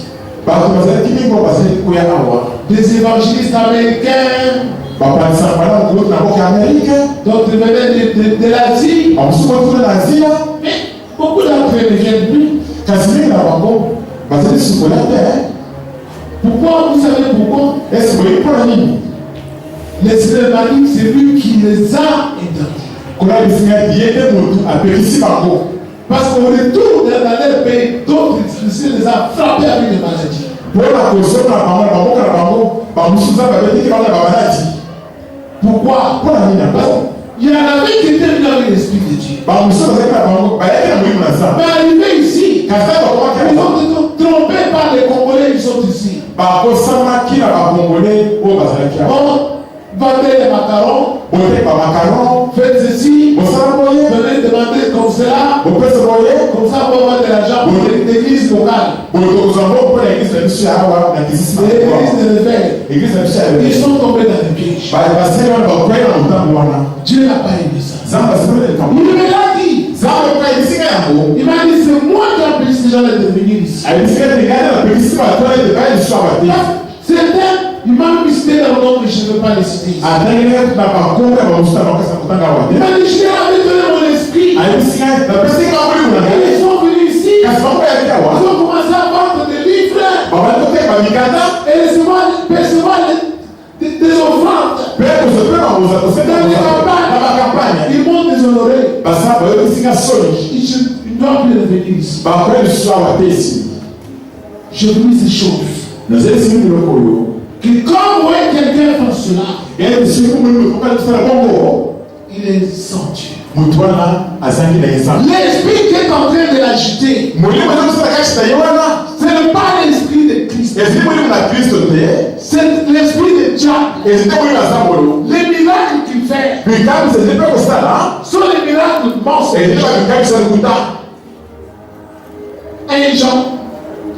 Speaker 1: Des évangélistes américains, d'autres venaient de l'Asie, mais beaucoup d'entre eux ne viennent plus. Pourquoi? Vous savez pourquoi? L'Esprit m'a dit, c'est lui qui les a interdits. Parce qu'au retour dans leur pays, d'autres les a frappés avec des maladies. Pourquoi? Il y en avait qui étaient venus avec l'Esprit de Dieu. Mais arrivés ici, ils ont été trompés par les Congolais qui sont ici. On vendait les macarons, faites ceci, venez demander comme cela, comme ça on va avoir de l'argent pour l'église locale. L'église de l'évêque. Ils sont tombés dans les pièges. Dieu n'a pas aimé ça. Il me l'a dit. Il m'a dit, c'est moi qui ai appelé ces gens à devenir ici. Certains, il m'a mis cité dans le nom, mais je ne veux pas les citer ici. Il m'a dit, je leur avais donné mon esprit. Ils sont venus ici. Ils ont commencé à vendre des livres. et recevoir des offrandes. Dans les campagnes, ils vont déshonorer. Ils ne doivent plus revenir ici. Je vous dis ces choses. Que quand vous voyez quelqu'un faire cela, il est sans Dieu. L'esprit qui est en train de l'agiter, ce n'est pas l'esprit de Christ. C'est l'esprit de diable. Les miracles qu'il fait sont les miracles mensongers. 1 Jean,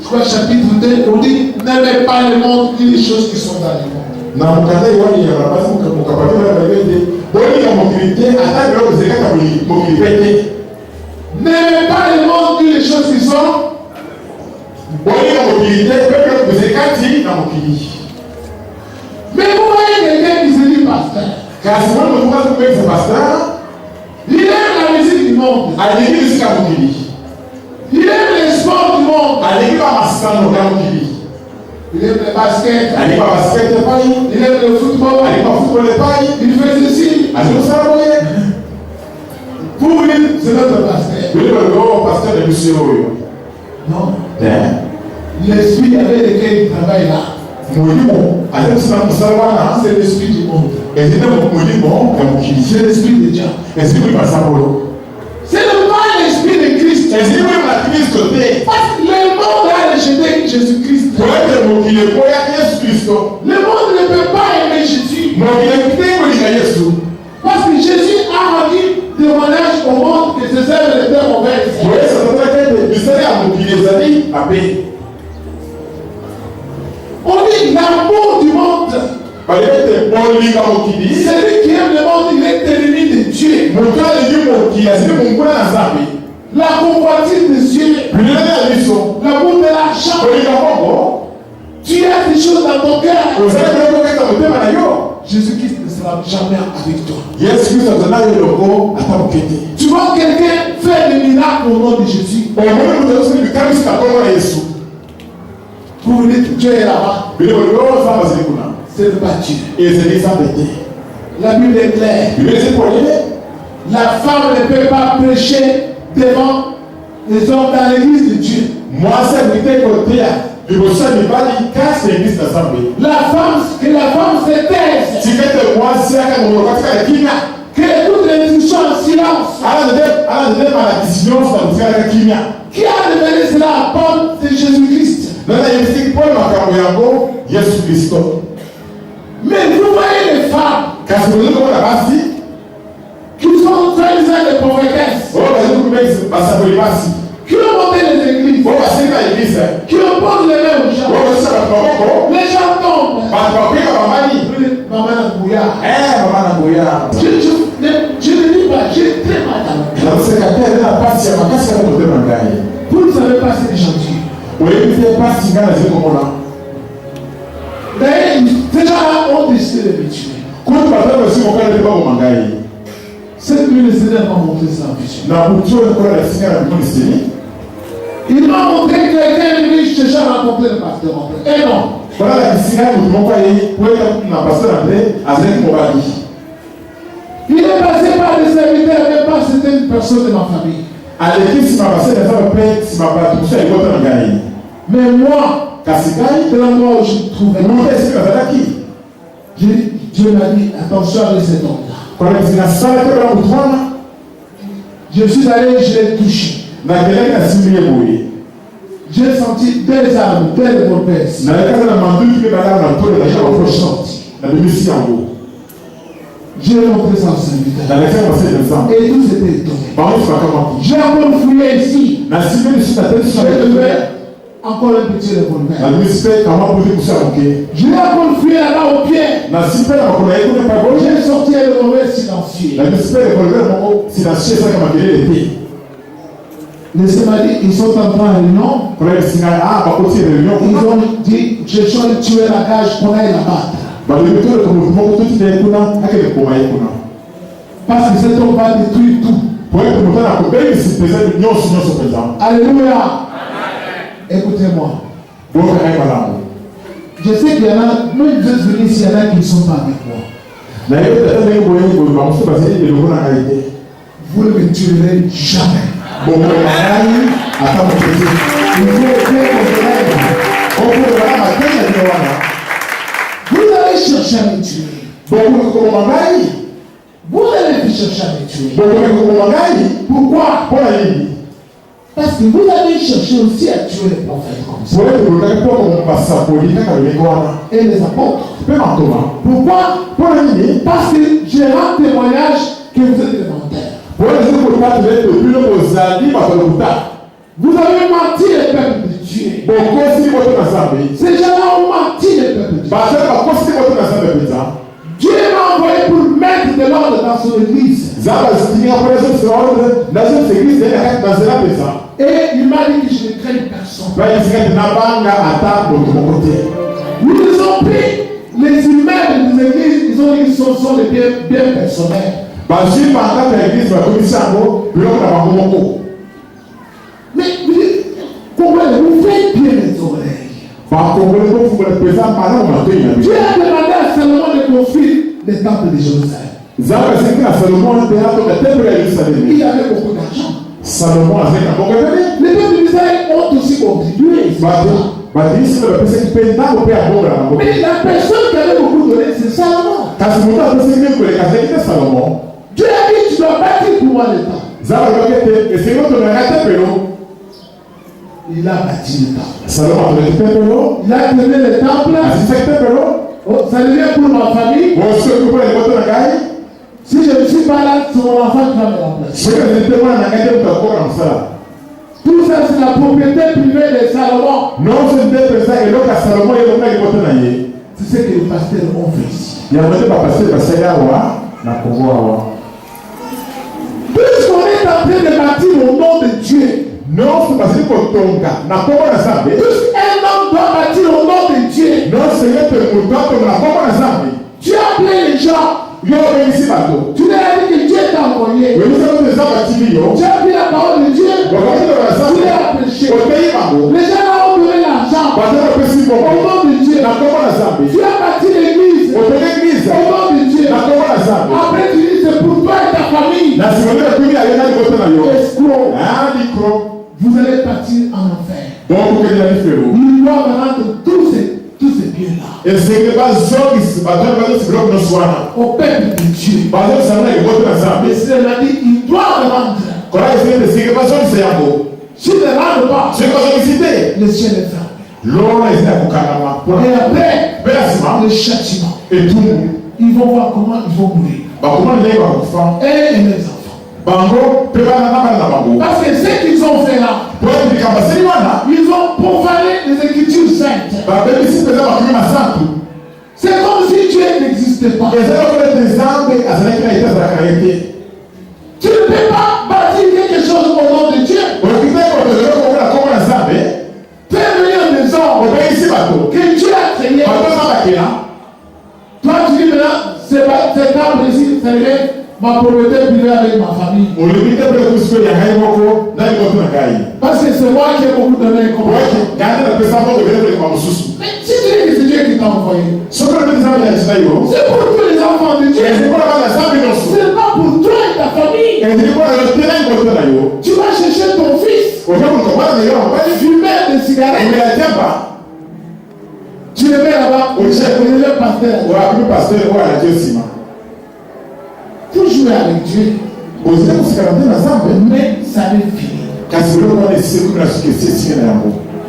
Speaker 1: je crois chapitre 2, on dit n'aimez pas le monde ni les choses qui sont dans le monde. N'aimez pas le monde ni les choses qui sont. Mais vous voyez quelqu'un qui se dit pasteur. Il aime la musique du monde. Il aime les sports du monde. Il aime le basket. Il aime le football. Il fait ceci. Vous voulez, c'est notre pasteur. Non. L'esprit avec lequel il travaille là, c'est l'esprit du monde. C'est l'esprit de Dieu. C'est le pas l'esprit de Christ. Parce que le monde a rejeté Jésus-Christ. Le monde ne peut pas aimer Jésus. Parce que Jésus a rendu témoignage au monde que ses œuvres étaient mauvaises. On dit l'amour du monde. Celui qui aime le monde, il est ennemi de Dieu. La convoitise de Dieu. L'amour de l'argent. Tu as des choses dans ton cœur. Jésus-Christ ne sera jamais avec toi. Tu vois quelqu'un faire des miracles au nom de Jésus. Vous voulez que Dieu est là-bas. C'est pas Dieu. La Bible est claire. La femme ne peut pas prêcher devant les hommes dans l'église de Dieu. La femme se taise. Qu'elle écoute l'instruction en silence. Qui a révélé cela à Paul de Jésus-Christ? Mais vous voyez les femmes qui sont soi-disant des prophétesses, qui ont monté les églises, qui opposent les mains aux gens. Les gens tombent. Maman Nabouya. Je ne dis pas, j'ai très mal à vous ne savez pas c'est gentil. Mais ces gens-là ont décidé de me tuer. Cette nuit, le Seigneur m'a montré sa vision. Il m'a montré que quelqu'un lui dit, je t'ai jamais rencontré le pasteur André. Et non. Il est passé par des serviteurs, même pas c'était une personne de ma famille. Mais moi, de l'endroit où je me trouvais, Dieu m'a dit, attention avec cet homme-là. Je suis allé, je l'ai touché. J'ai senti des armes, des revolvers. J'ai montré ça au serviteur. Et tous étaient étonnés. J'ai encore fouillé ici. Je devais encore un petit revolver. Je l'ai encore fouillé là-bas au pied. J'ai sorti un revolver silencieux. Le Seigneur m'a dit, ils sont en train de réunion. Ils ont dit, je suis tuer la cage pour aller la battre. Parce que cet homme va détruire tout. Alléluia. Écoutez-moi. Je sais qu'il y en a, même je venir ici, il y en a qui ne sont pas avec moi. Vous ne me tuerez jamais. Vous allez chercher à me tuer. Vous allez chercher à me tuer. Pourquoi? Parce que vous allez chercher aussi à tuer les prophètes comme ça. Et les apôtres. Pourquoi? Parce que j'ai un témoignage que vous êtes des menteurs. Vous avez menti le peuple de Dieu. Ces gens-là ont menti le peuple de Dieu. Dieu m'a envoyé pour mettre de l'ordre dans son église. Et il m'a dit que je ne crains personne. Ils ont pris les immeubles des églises, ils ont dit qu'ils sont les biens personnels. Mais vous faites bien les oreilles. Dieu a demandé à Salomon de construire le temple de Jérusalem. Il avait beaucoup d'argent. Les peuples d'Israël ont aussi contribué. Mais la personne qui avait beaucoup donné, c'est Salomon. Dieu a dit, tu dois bâtir pour moi le temple. Il a bâti le temple. Il a donné le temple. Ça devient pour ma famille. Si je ne suis pas là, c'est mon enfant qui va me remplacer. Tout ça, c'est la propriété privée de Salomon. C'est ce que les pasteurs ont fait ici. Puisqu'on est en train de bâtir au nom de Dieu. Un homme doit bâtir au nom de Dieu. Dieu a appelé les gens. Tu lui as dit que Dieu t'a envoyé. Tu as pris la parole de Dieu. Tu l'as prêché. Les gens ont donné l'argent au nom de Dieu. Tu as bâti l'église au nom de Dieu. Après tu dis c'est pour toi et ta famille. Escroc. Vous allez partir en enfer. Il doit rendre tous ces biens-là au peuple de Dieu. Mais cela m'a dit, il doit rendre. S'il ne rend pas, le ciel est fermé. Et après, le châtiment. Ils vont voir comment ils vont mourir. Et les enfants. Parce que ce qu'ils ont fait là, ils ont profané les Écritures saintes. C'est comme si Dieu n'existait pas. Tu ne peux pas bâtir quelque chose au nom de Dieu. Faire venir des hommes que Dieu a créés. Toi tu dis maintenant, c'est pas précis, c'est ma propriété privée avec ma famille. Parce que c'est moi qui ai beaucoup donné comme mais si tu dis que c'est Dieu qui t'a envoyé, c'est pour tous les enfants de Dieu. C'est pas pour toi et ta famille. Tu vas chercher ton fils, fumer des cigarettes. Tu le mets là-bas, tu le pasteur. Faut jouer avec Dieu. Mais ça va finir.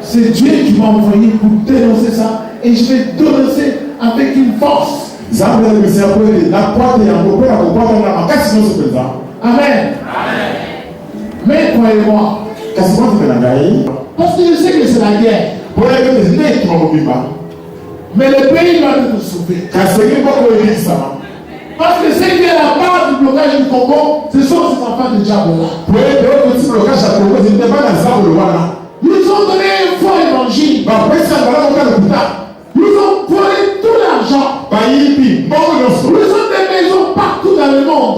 Speaker 1: C'est Dieu qui m'a envoyé pour dénoncer ça. Et je vais dénoncer avec une force. Amen. Mais croyez-moi. Parce que je sais que c'est la guerre. Mais le pays va être sauvé. Parce que ce qui est la base du blocage du Congo, ce sont ces enfants de Diabola. Ils ont donné un faux évangile. Ils ont volé tout l'argent. Ils ont des maisons partout dans le monde.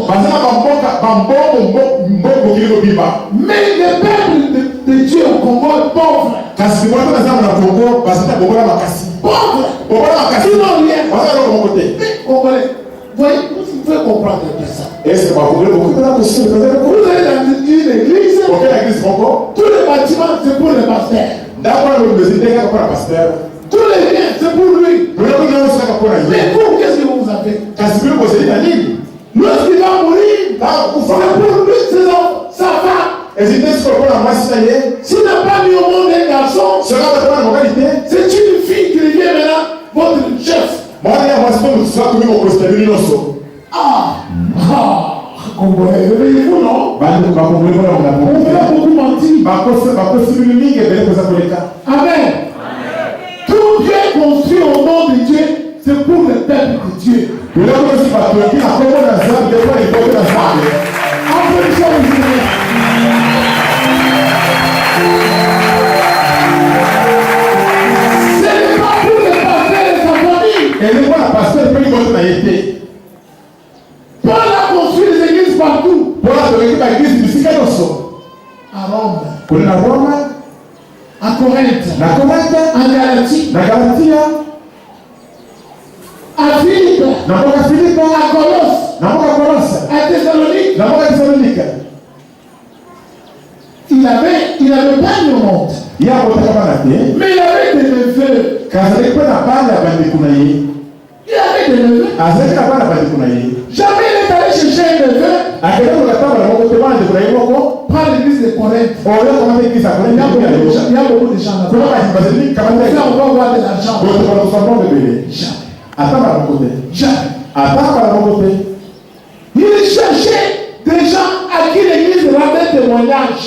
Speaker 1: Mais le peuple de Dieu au Congo est pauvre. pauvre. Sinon rien. Mais Congolais, voyez, vous pouvez comprendre de ça. Vous allez dans une église, tous les bâtiments, c'est pour le pasteur. Tous les biens, c'est pour lui. Mais vous, qu'est-ce que vous avez? Lorsqu'il va mourir, c'est pour lui, sa femme. S'il n'a pas mis au monde un garçon, c'est une fille qui devient maintenant votre chef. Congolais, réveillez-vous, non? On fait beaucoup mentir. Amen. Tout Dieu construit au nom de Dieu, c'est pour le peuple de Dieu. Ce n'est pas pour le pasteur et sa famille. Paul a construit des églises partout. À Rome, à Corinthe, en Galatie, à Philippe, à Colosse, à Thessalonique. Il avait pas de monde. Mais il avait des neveux. Jamais il est allé chercher un neveu. Par l'église de Corinthe. Il y a beaucoup de gens là-bas. On va avoir de l'argent. Jamais. Il cherchait des gens à qui l'église rendait témoignage.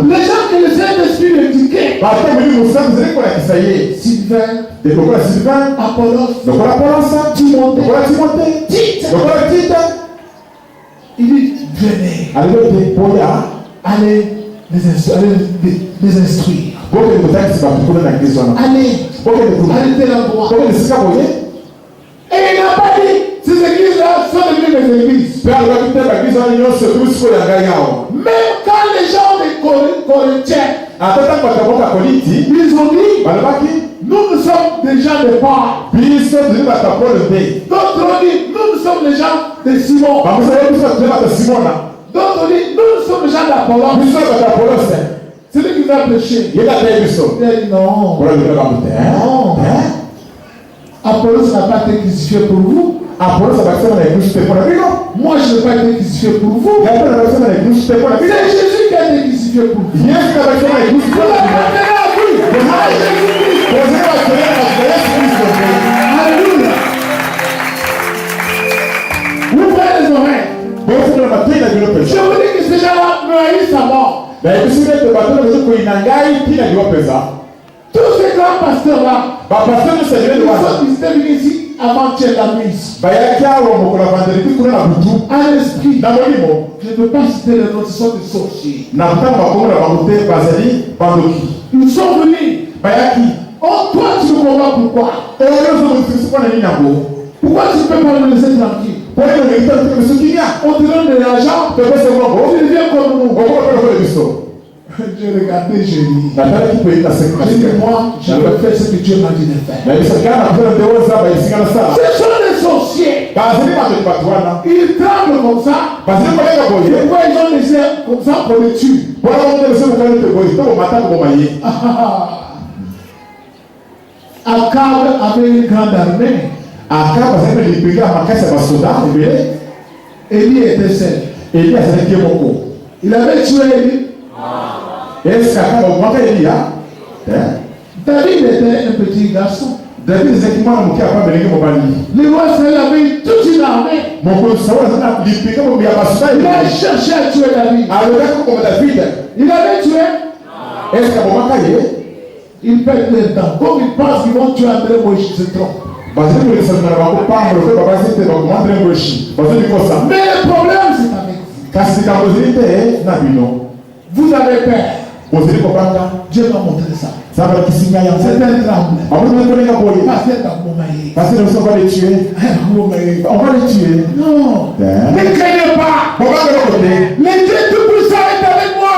Speaker 1: Les gens que le Saint-Esprit le indiquait. Sylvain, Apollos, Timothée, Tite. Il dit, venez. Allez les instruire. Allez l'endroit. Et il n'a pas dit, ces églises-là sont devenues des églises. Même quand les gens de Corinthiens, ils ont dit, nous sommes des gens de Paul. D'autres ont dit, nous sommes des gens de Simon. D'autres ont dit, nous sommes des gens d'Apollos. C'est lui qui va prêcher. Il a dit non. Apollos n'a pas été crucifié pour vous. Moi, je n'ai pas été crucifié pour vous. C'est Jésus qui a été crucifié pour vous. Vous Alléluia. Ouvrez les oreilles. Je vous dis que ces gens-là méritent sa mort. Tous ces grands pasteurs-là, ils étaient venus ici avant-hier la nuit. À l'esprit, je ne peux pas citer les noms, ce sont des sorciers. Ils sont venus. Oh, toi, tu me comprends pourquoi? Pourquoi tu ne peux pas me laisser tranquille? On te donne de l'argent, tu deviens comme nous. J'ai regardé, j'ai dit, moi, je vais faire ce que Dieu m'a dit de faire. Ce sont les sorciers. Ils tremblent comme ça. Et pourquoi ils ont laissé comme ça pour les tuer? Akab avait une grande armée. Élie était seul. Il avait tué Élie. David était un petit garçon. Le roi Saül avait toute une armée. Il a cherché à tuer David. Il avait tué. Il pète les dents. Comme ils pensent qu'ils vont tuer André Moïse, se trompe. Mais le problème, c'est avec vous. Vous avez peur. Dieu m'a montré ça. C'est un drame. On va les tuer. Non. Ne craignez pas. Le Dieu Tout-Puissant est avec moi.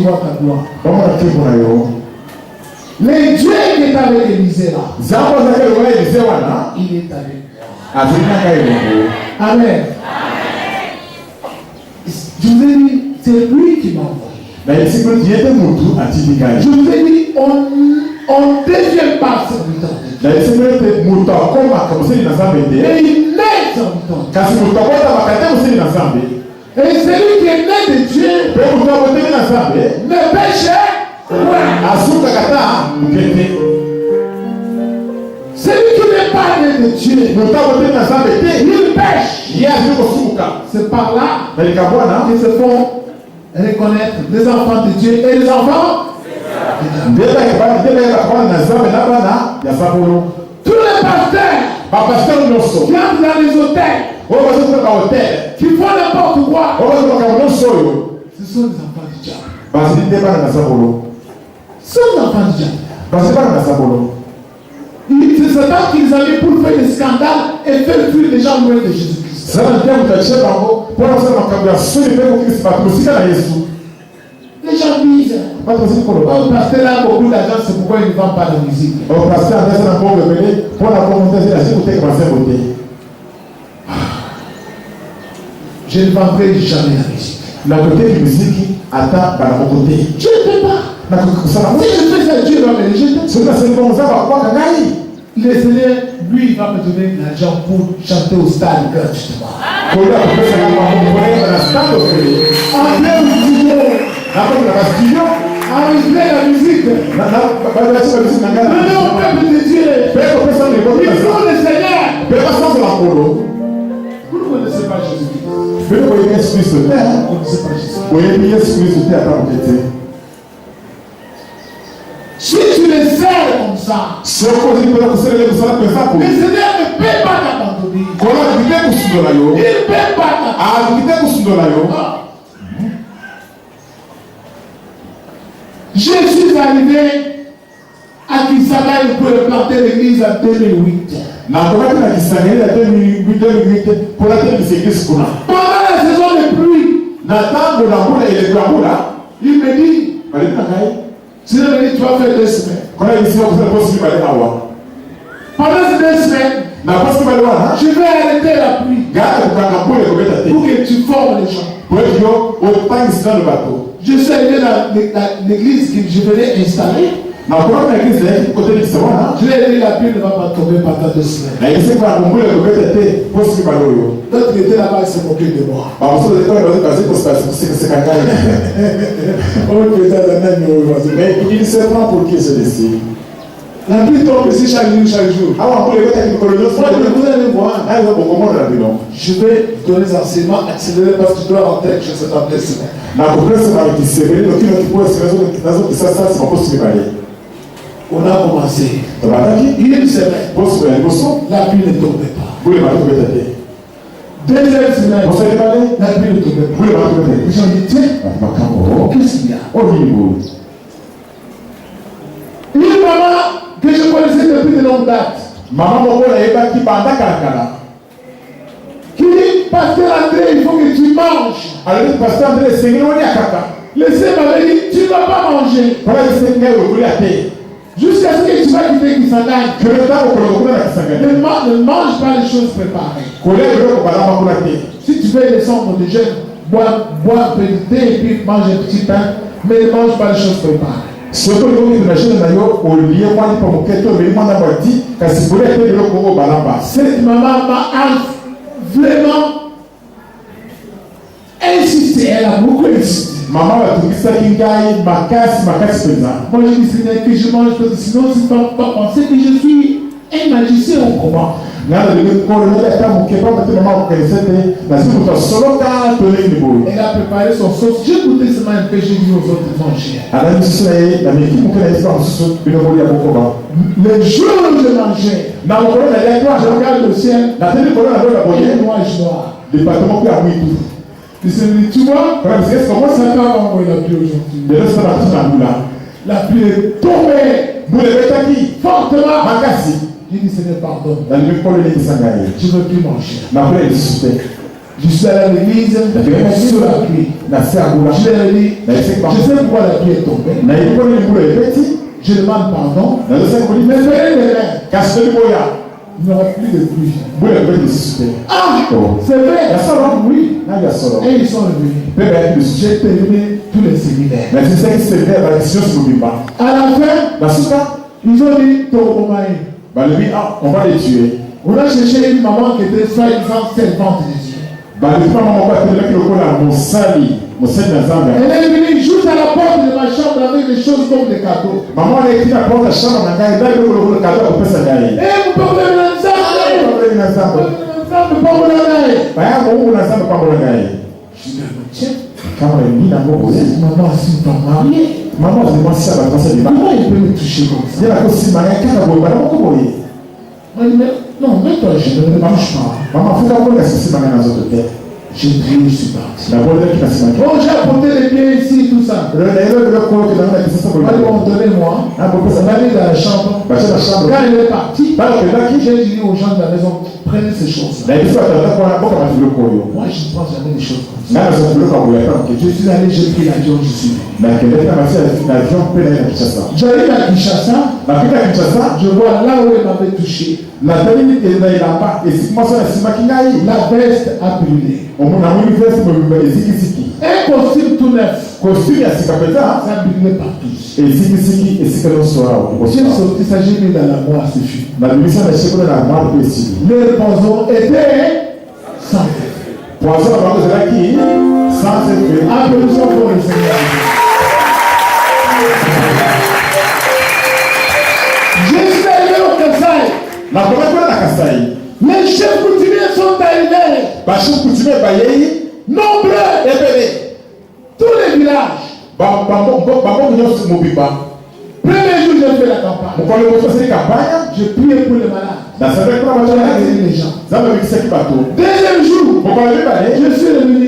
Speaker 1: tu vois ta gloire.
Speaker 2: Comment tu vois yo?
Speaker 1: Les dieux qui est avec Élisée là.
Speaker 2: Zabo zake le Élisée wana.
Speaker 1: Il est avec moi.
Speaker 2: Azina kayo.
Speaker 1: Amen. Je vous ai dit, c'est lui qui m'a envoyé.
Speaker 2: Na ici que Dieu est mutu atibikai.
Speaker 1: Je vous ai dit, on ne devient pas serviteur de Dieu.
Speaker 2: Na ici que mutu akoma kamuseni na zambe de.
Speaker 1: Et il est serviteur.
Speaker 2: Kasi mutu akota bakate museni na zambe.
Speaker 1: Et celui qui est né de Dieu
Speaker 2: Pe mutu akotemi na zambe.
Speaker 1: ne péche point.
Speaker 2: Azuka kata mukete.
Speaker 1: Celui qui n'est pas né de Dieu,
Speaker 2: Mutu akotemi na zambe te.
Speaker 1: il pêche.
Speaker 2: Ye azuko suka.
Speaker 1: C'est par là
Speaker 2: Na likabwana.
Speaker 1: qu'ils se font reconnaître les enfants de Dieu et les enfants de Dieu. Tous les pasteurs qui entrent dans les hôtels, qui font n'importe quoi, ce sont les enfants du diable. Ce sont les enfants du diable. C'est Satan qui les a mis pour faire des scandales et faire fuir les gens loin de Jésus-Christ. Les gens disent, oh, pasteur a beaucoup d'argent, c'est pourquoi il ne vend pas de musique. Je ne vendrai jamais la musique.
Speaker 2: La côté de musique attend par la côté.
Speaker 1: Je ne peux pas. Si je fais ça, Dieu va me rejeter. Le Seigneur, lui, il va me donner de l'argent pour chanter au stade gratuitement. Enregistrer la musique. Donner au peuple de Dieu. Il faut le Seigneur. Vous ne connaissez pas Jésus-Christ. Vous ne connaissez pas Jésus-Christ. Si tu les sers comme ça, le Seigneur ne peut pas t'abandonner. Il ne peut pas t'abandonner. Je suis arrivé à Kisangani pour planter l'église en 2008. Pendant la saison de pluie, il me dit, tu vas faire 2 semaines. Pendant ces 2 semaines, je vais arrêter la pluie pour que tu formes les gens. Je suis arrivé dans l'église que je venais installer. Je lui ai dit la pluie ne va pas tomber pendant 2 semaines. D'autres étaient là-bas, ils se moquaient de moi.
Speaker 2: Mais il se prend pour qui celui-ci?
Speaker 1: La pluie tombe ici chaque jour. Vous allez voir. Je vais donner des enseignements accélérés parce que tu dois rentrer chez cette adresse. On a commencé. Une semaine. La pluie ne tombait pas. Deuxième semaine. La pluie ne tombait pas. J'ai dit, tiens, qu'est-ce qu'il y a? Une maman que je connaissais depuis de longue date. Qui dit, pasteur André, il faut que tu manges. Le Seigneur m'avait dit, tu ne vas pas manger. Jusqu'à ce que tu vas quitter Kisangani. Ne mange pas les choses préparées. Si tu veux descendre de jeûne, bois un peu de thé et puis mange un petit pain, mais ne mange pas les choses préparées. Cette maman m'a vraiment insisté, elle a beaucoup insisté.
Speaker 2: Maman va tout ça qui gagne ma casse présent.
Speaker 1: Moi je dis Seigneur que je mange parce que sinon si tu ne vas pas penser que je suis un magicien ou comment. Elle a préparé son sauce. J'ai goûté seulement un peu, j'ai dit aux autres de manger. Le jour où je mangeais, je regarde le ciel, et moi je vois. Il se dit, tu vois, comment ça t'a envoyé la pluie aujourd'hui? La pluie est tombée fortement. J'ai dit, Seigneur, pardonne. Je ne veux plus manger. Je suis allé à l'église, sur la pluie. Je leur ai dit, je sais pourquoi la pluie est tombée. Je demande pardon. Mais fais les mains. Il n'y aura plus de pluie. Ah, c'est vrai. Oui. Et ils sont revenus. J'ai terminé tous les séminaires. À la fin, ils ont dit,
Speaker 2: on va les tuer.
Speaker 1: On a cherché une maman qui était soi-disant servante de Dieu. Elle est venue juste à la porte de ma chambre avec des choses comme des cadeaux. Et vous pouvez maman, si vous pas mariée, comment il peut me toucher comme ça? Non, mais toi, je ne me touche pas. J'ai prié, je suis parti. Oh, j'ai apporté les pieds ici, tout ça. Allez, donnez-moi. On allait dans la chambre. Quand il est parti, j'ai dit aux gens de la maison, prenez ces choses. Moi, je ne prends jamais des choses comme ça. Je suis allé, j'ai pris l'avion, je suis venu. J'arrive à Kinshasa, je vois là où elle m'avait touché. La veste a brûlé. Un costume tout neuf. Ça brûlait partout. J'ai sorti ça, j'ai mis dans la moire, c'est fini. Le poison était sans effet. Applaudissons pour le Seigneur. Je suis arrivé au Kassai. Les chefs coutumiers sont arrivés. Nombreux. Tous les villages. Premier jour, j'ai fait la campagne. Je priais pour les malades. J'ai guéri les gens. Deuxième jour, je suis revenu.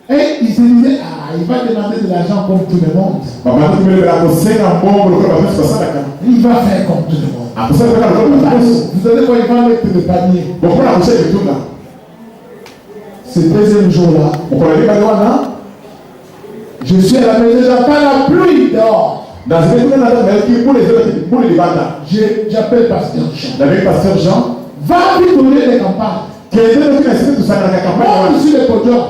Speaker 1: Et il se disait, il va demander de l'argent comme tout le monde. Il va faire comme tout le monde. Vous savez quoi, il va mettre le panier. Ce deuxième jour-là, je suis à la maison, j'entends la pluie dehors. J'appelle Pasteur Jean. Va vite tourner les campagnes. Monte sur le podium.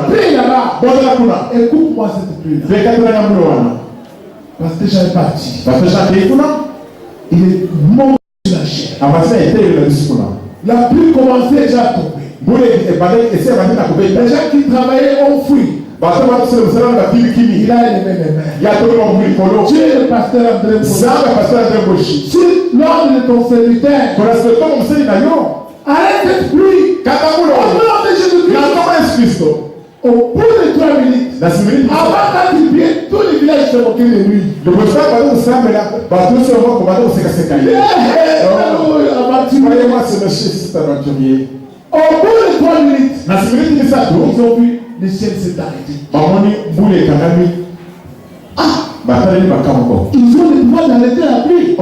Speaker 1: Prie là-bas. Et coupe-moi cette pluie-là. Pasteur Jean est parti. Il est mort sur la chair. La pluie commençait déjà à tomber. Les gens qui travaillaient ont fui. Il a élevé les mains. Tu es le pasteur André Boshi. Si l'ordre de ton serviteur arrête cette pluie, au nom de Jésus-Christ, au bout de 3 minutes, avant qu'il vienne, tous les villages se moquaient de lui. Au bout de 3 minutes, ils ont vu le ciel s'est arrêté. Ils ont le pouvoir d'arrêter la pluie.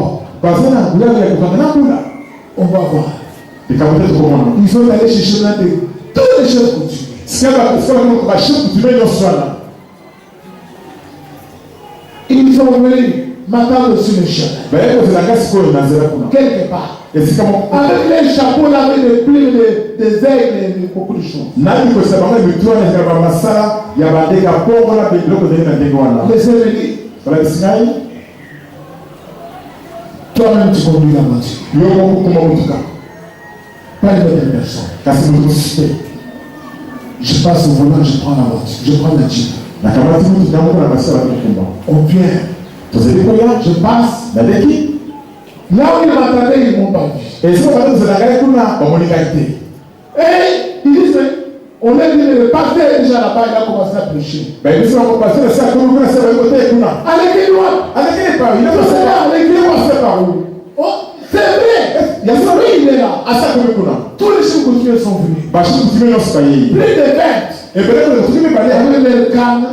Speaker 1: On va voir. Ils sont allés chercher l'un de tous les chefs coutumiers. Ils sont venus m'attendre sur le chemin. Quelque part. Avec les chapeaux là, avec des plumes, des aigles et beaucoup de choses. Laissez venir. Toi-même tu conduis la voiture. Pas une autre personne. Je passe au volant, je prends la voiture, je prends la jeep. On vient. Je passe. Là où ils m'attendaient, ils m'ont pas vu. Et ils disent, on a dit, le pasteur est déjà là-bas, il a commencé à prêcher. Allez, c'est vrai. Il est là. Tous les chefs coutumiers sont venus. Plus de 20. Avec les cannes.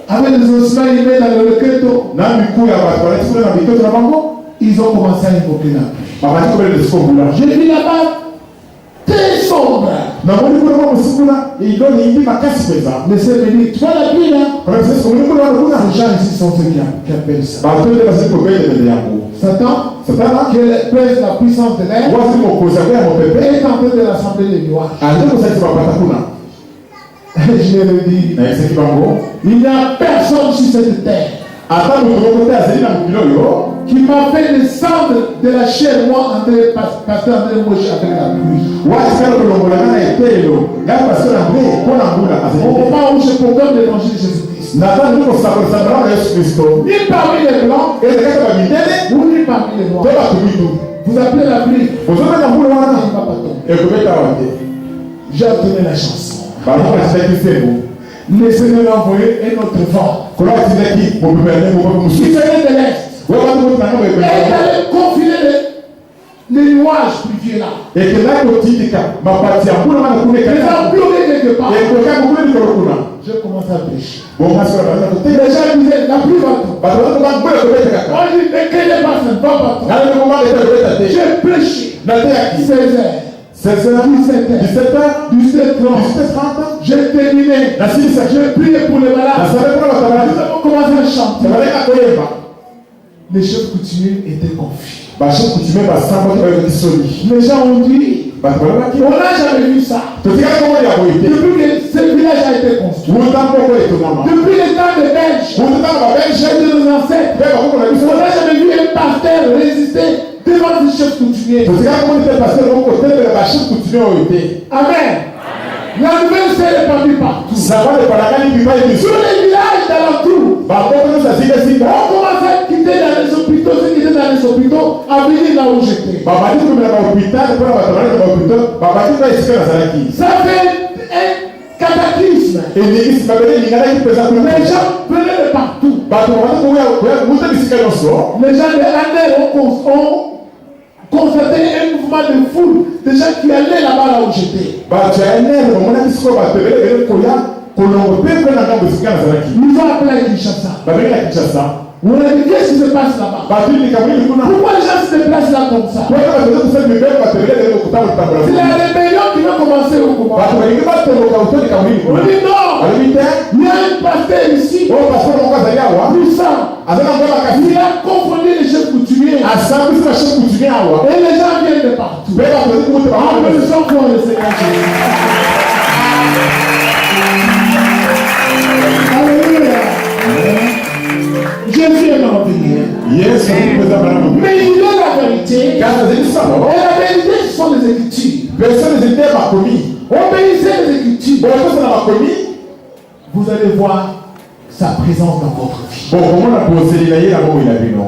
Speaker 1: Avec les ossements, ils mettent dans le requêto. Ils ont commencé à invoquer la pluie. J'ai vu là-bas très sombre. Mais c'est venu. Tu vois la pluie là? Les gens ici sont ceux qui appellent ça. Satan, qui pèse la puissance de l'air, est en train de rassembler les nuages. Je le dis. Il n'y a personne sur cette terre qui m'a fait descendre de la chair, moi, pasteur André Moshe, avec la pluie. Au moment où je proclame l'évangile de Jésus-Christ, ni parmi les blancs, ni parmi les noirs. Vous appelez la pluie, il ne va pas tomber. J'ai obtenu la chanson. Le Seigneur a envoyé un autre vent qui venait de l'Est. Et il allait confiner les nuages pluvieux là. Les embloqués quelque part. Je commence à pêcher. Les gens disaient, la pluie va tomber. Moi je dis, mais quelle est ma fin? Va pas tomber. J'ai pêché. 16h, 17h, 17h30, j'ai terminé. J'ai prié pour les malades. Nous avons commencé à chanter. Les chefs coutumiers étaient confus. Les gens ont dit, on n'a jamais vu ça. Depuis que ce village a été construit, depuis les temps des Belges, de nos ancêtres, on n'a jamais vu un pasteur résister devant les chefs coutumiers. Amen. La nouvelle s'est répandue partout. Sur les villages d'alentour, on commence à quitter dans les hôpitaux, ceux qui étaient dans les hôpitaux, à venir là où j'étais. Ça fait un cataclysme. Les gens venaient de partout. Les gens de l'année ont constaté un mouvement de foule, des gens qui allaient là-bas là où j'étais. Ils nous ont appelé à Kinshasa. On a dit, qu'est-ce qui se passe là-bas? Pourquoi les gens se déplacent là comme ça? C'est la rébellion qui va commencer au moment. On dit non. Il y a un pasteur ici, puissant. Il a confondu les chefs coutumiers. Et les gens viennent de partout. Applaudissons pour le Seigneur Jésus. Alléluia. Jésus est mort. Mais il est la vérité. Et la vérité, ce sont les Écritures. Obéissez les Écritures. Vous allez voir sa présence dans votre vie.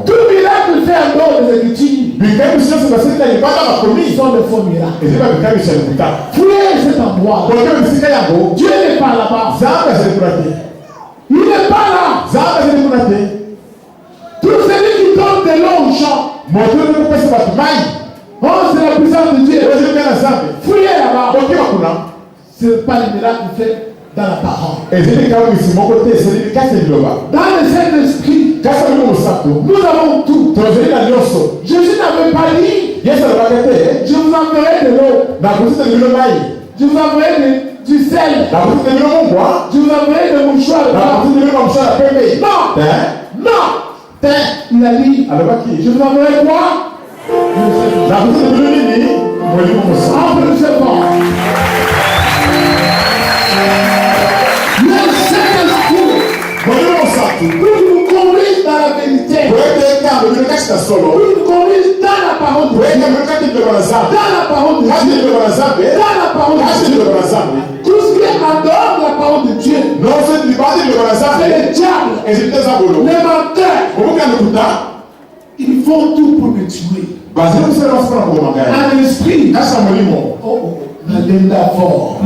Speaker 1: Tout miracle fait en dehors des Écritures sont de faux miracles. Fouillez cet endroit. Dieu n'est pas là-bas. Il n'est pas là. Tout celui qui donne de l'eau au champ, oh, c'est la puissance de Dieu. Fouillez là-bas. Ce n'est pas le miracle fait dans la parole. Dans le Saint-Esprit, nous avons tout. Jésus n'avait pas dit, je vous enverrai de l'eau. Je vous enverrai du sel. Je vous enverrai de mouchoirs. Non. Non. Il a dit, je vous enverrai quoi? Applaudissez-moi. Le Saint-Esprit pour nous conduire dans la vérité, pour nous conduire dans la parole de Dieu, dans la parole de Dieu, dans la parole de Dieu. Tout ce qui est en dehors de la parole de Dieu, c'est le diable, les menteurs. Ils font tout pour me tuer. Un esprit. Oh, Linda fort.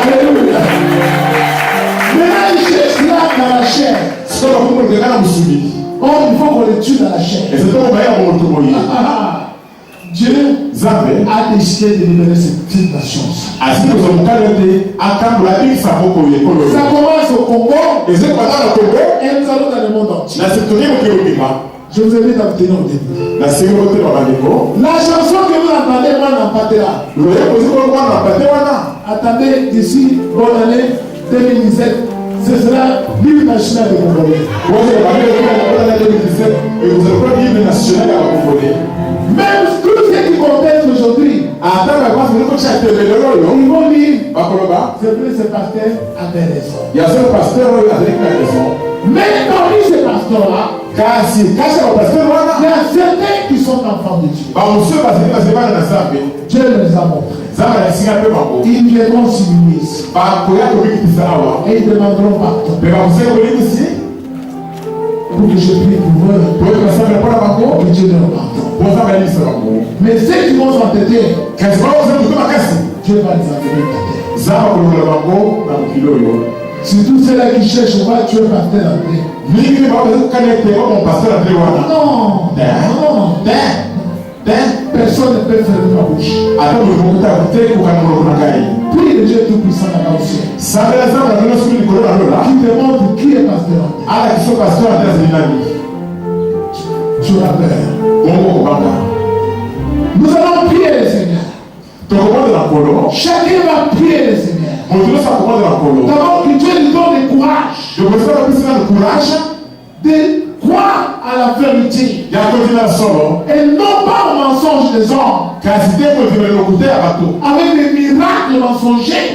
Speaker 1: Alléluia. Maintenant, il cherche là dans la chair. Oh, il faut qu'on le tue dans la chair. Dieu a décidé de libérer cette nation. Ça commence au Congo et nous allons dans le monde entier. Je vous invite à vous tenir au début.
Speaker 2: La
Speaker 1: chanson que vous entendez, moi, n'a pas été là. Attendez d'ici, bonne année 2017. Ce sera l'hymne national de Congolais. Même tous ceux qui contestent aujourd'hui, ils vont dire, c'est vrai, ce pasteur avait raison. Mais parmi ces pasteurs-là, il y a certains qui sont enfants de Dieu. Dieu les a montrés. Ils viendront s'unir ici. Et ils demanderont pardon. Pour que je prie pour eux. Que Dieu leur pardonne. Mais ceux qui vont s'entêter, Dieu va les enlever de la terre. Surtout ceux-là qui cherchent, on va tuer le pasteur André. Non. Personne ne peut fermer ma bouche. Prie le Dieu Tout-Puissant là-bas au ciel. Qui demande qui est pasteur André. Tu as peur. Nous allons prier le Seigneur. Chacun va prier le Seigneur. D'abord que Dieu lui donne le courage de croire à la vérité et non pas au mensonge des hommes avec des miracles mensongers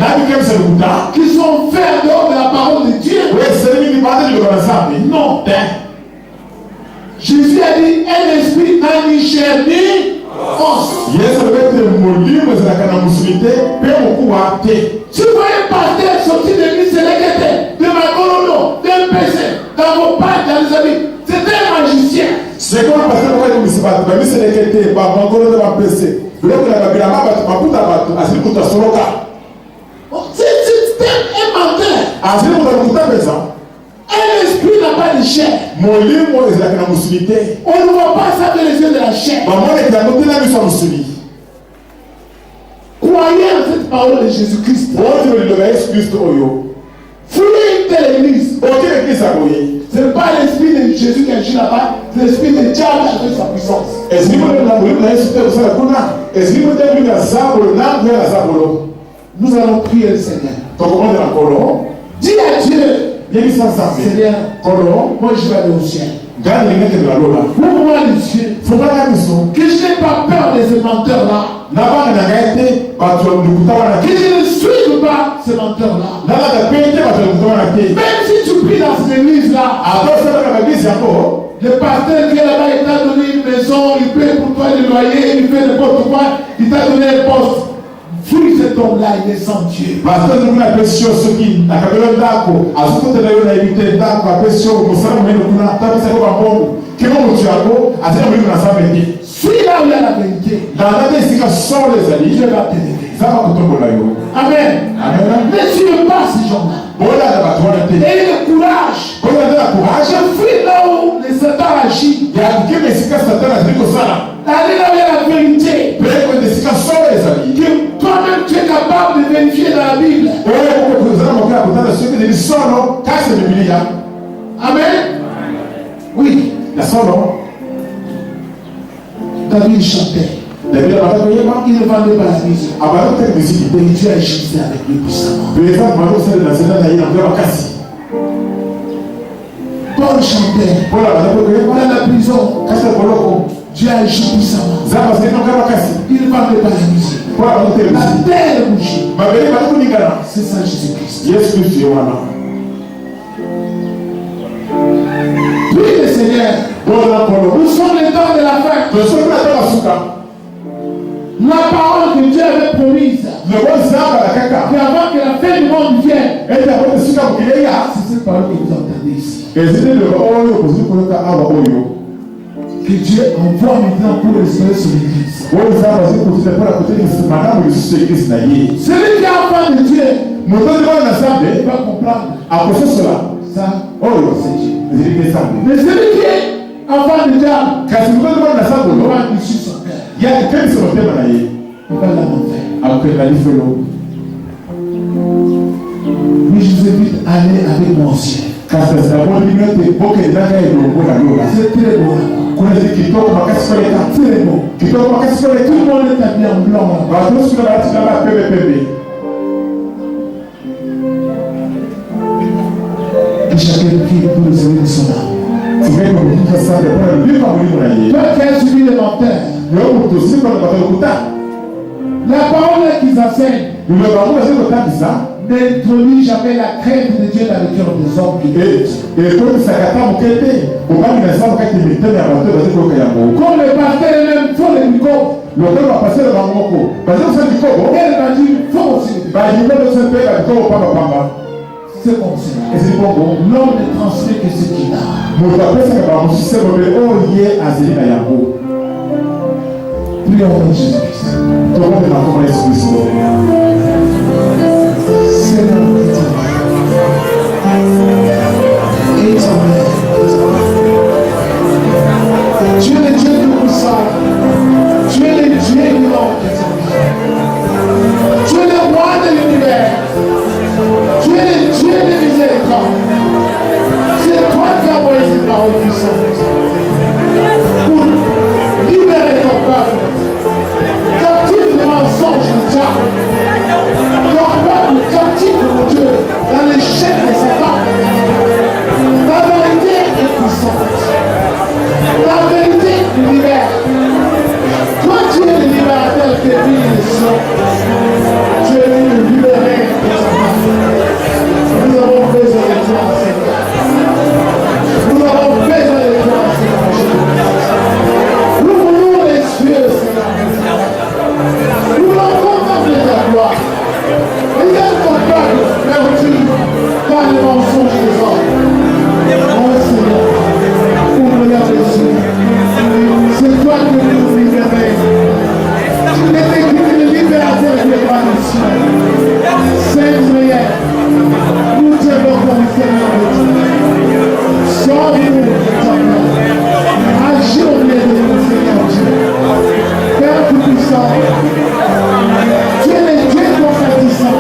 Speaker 1: qui sont faits dehors de la parole de Dieu. Non. Jésus a dit un esprit n'a ni chair ni os. Si vous voyez pasteur sortir de l'Israélite, de Magolono, d'un PC, dans vos pattes, dans les amis, c'est un magicien.
Speaker 2: C'est comme le pasteur qui dit que
Speaker 1: c'est un menteur. Un esprit n'a pas de chair. On ne voit pas ça dans les yeux de la chair. Croyez en cette parole de Jésus-Christ. Fouillez une telle église. Ce n'est pas l'esprit de Jésus qui agit là-bas, c'est l'esprit de diable avec sa puissance. Nous allons prier le Seigneur. Dis à Dieu, Seigneur, moi je vais aller au ciel. Ouvre-moi les yeux. Que je n'ai pas peur de ces menteurs-là. Que je ne suive pas ces menteurs-là. Même si tu pries dans cette église-là, le pasteur qui est là-bas, il t'a donné une maison, il paie pour toi le loyer, il fait n'importe quoi, il t'a donné un poste. Fuis cet homme-là, il est sans Dieu. Suis là où il y a la vérité. Dieu va t'aider. Amen. Mais tu ne pas ces gens-là. Et le courage. Je fuis là où les Satan agit. Allez là où il y a la vérité. Que toi-même tu es capable de vérifier dans la Bible. Amen. Oui. David chantait. Il ne vendait pas la musique. Mais Dieu agissait avec lui puissamment. Paul chantait. Dans la prison. Dieu agit puissamment. Il ne vendait pas la musique. La terre bougie. C'est ça Jésus-Christ. Prie le Seigneur. Nous sommes les temps de la fin. La parole que Dieu avait promise. Qu'avant que la fin du monde vienne. C'est cette parole que vous entendez ici. Que Dieu envoie maintenant pour restaurer son église. Celui qui a enfant de Dieu, il va comprendre. Ça, c'est Dieu. Mais celui qui est enfant de Dieu, il va issu son cœur. Il va l'enfer. Mais je vous invite à aller avec moi au ciel. C'est très bon. C'est beau. Tout le monde est habillé en blanc. Que chacun prie pour le Seigneur de son âme. Toi qui as suivi l'élémentaire, la parole qu'ils enseignent n'introduit jamais la crainte de Dieu dans le cœur des hommes qui quand le pasteur même faut le micro, elle m'a dit faut aussi. C'est comme ça. L'homme ne transmet que ce qu'il a. Prions en Jésus-Christ. Seigneur, tu es le Dieu tout-puissant. Tu es le Dieu du monde. Tu es le roi de l'univers. Tu es le Dieu de miséricorde. C'est toi qui as envoyé ces paroles puissantes pour libérer ton peuple. Captif des mensonges du diable. Ton peuple captif, mon Dieu, dans les chaînes de Satan. La vérité est puissante. La vérité nous libère. Toi, tu es le libérateur qui est venu des cieux. Tu es venu nous libérer de Satan. Nous avons besoin de toi, Seigneur. Nous avons besoin de toi, Seigneur. Nous voulons les cieux, Seigneur. Nous voulons contempler ta gloire. Regarde ton peuple perdu par les mensonges des hommes. Oh Seigneur, ouvre les yeux. C'est toi qui nous libérer. Tu n'es écrit le libérateur qui est pas du ciel. Seigneur, nous te demandons, Seigneur de Dieu. Sauve-nous de ta gloire. Agis au milieu de nous, Seigneur Dieu. Père tout-puissant, tu es le Dieu compatissant.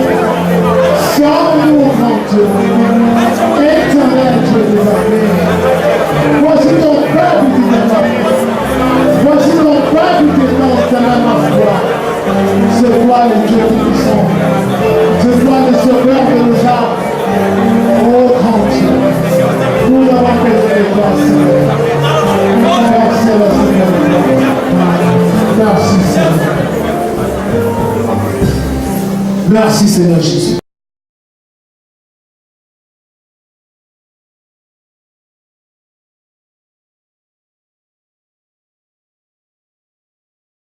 Speaker 1: Sauve-nous, mon Dieu. Éternel Dieu des armées. Voici ton peuple qui t'attend. Voici ton peuple qui est dans la foi. C'est toi le Dieu tout-puissant. C'est toi le sauveur de nos âmes. Oh grand Dieu. Nous avons besoin de toi, Seigneur. Merci, Seigneur. Merci, Seigneur. Merci, Seigneur Jésus.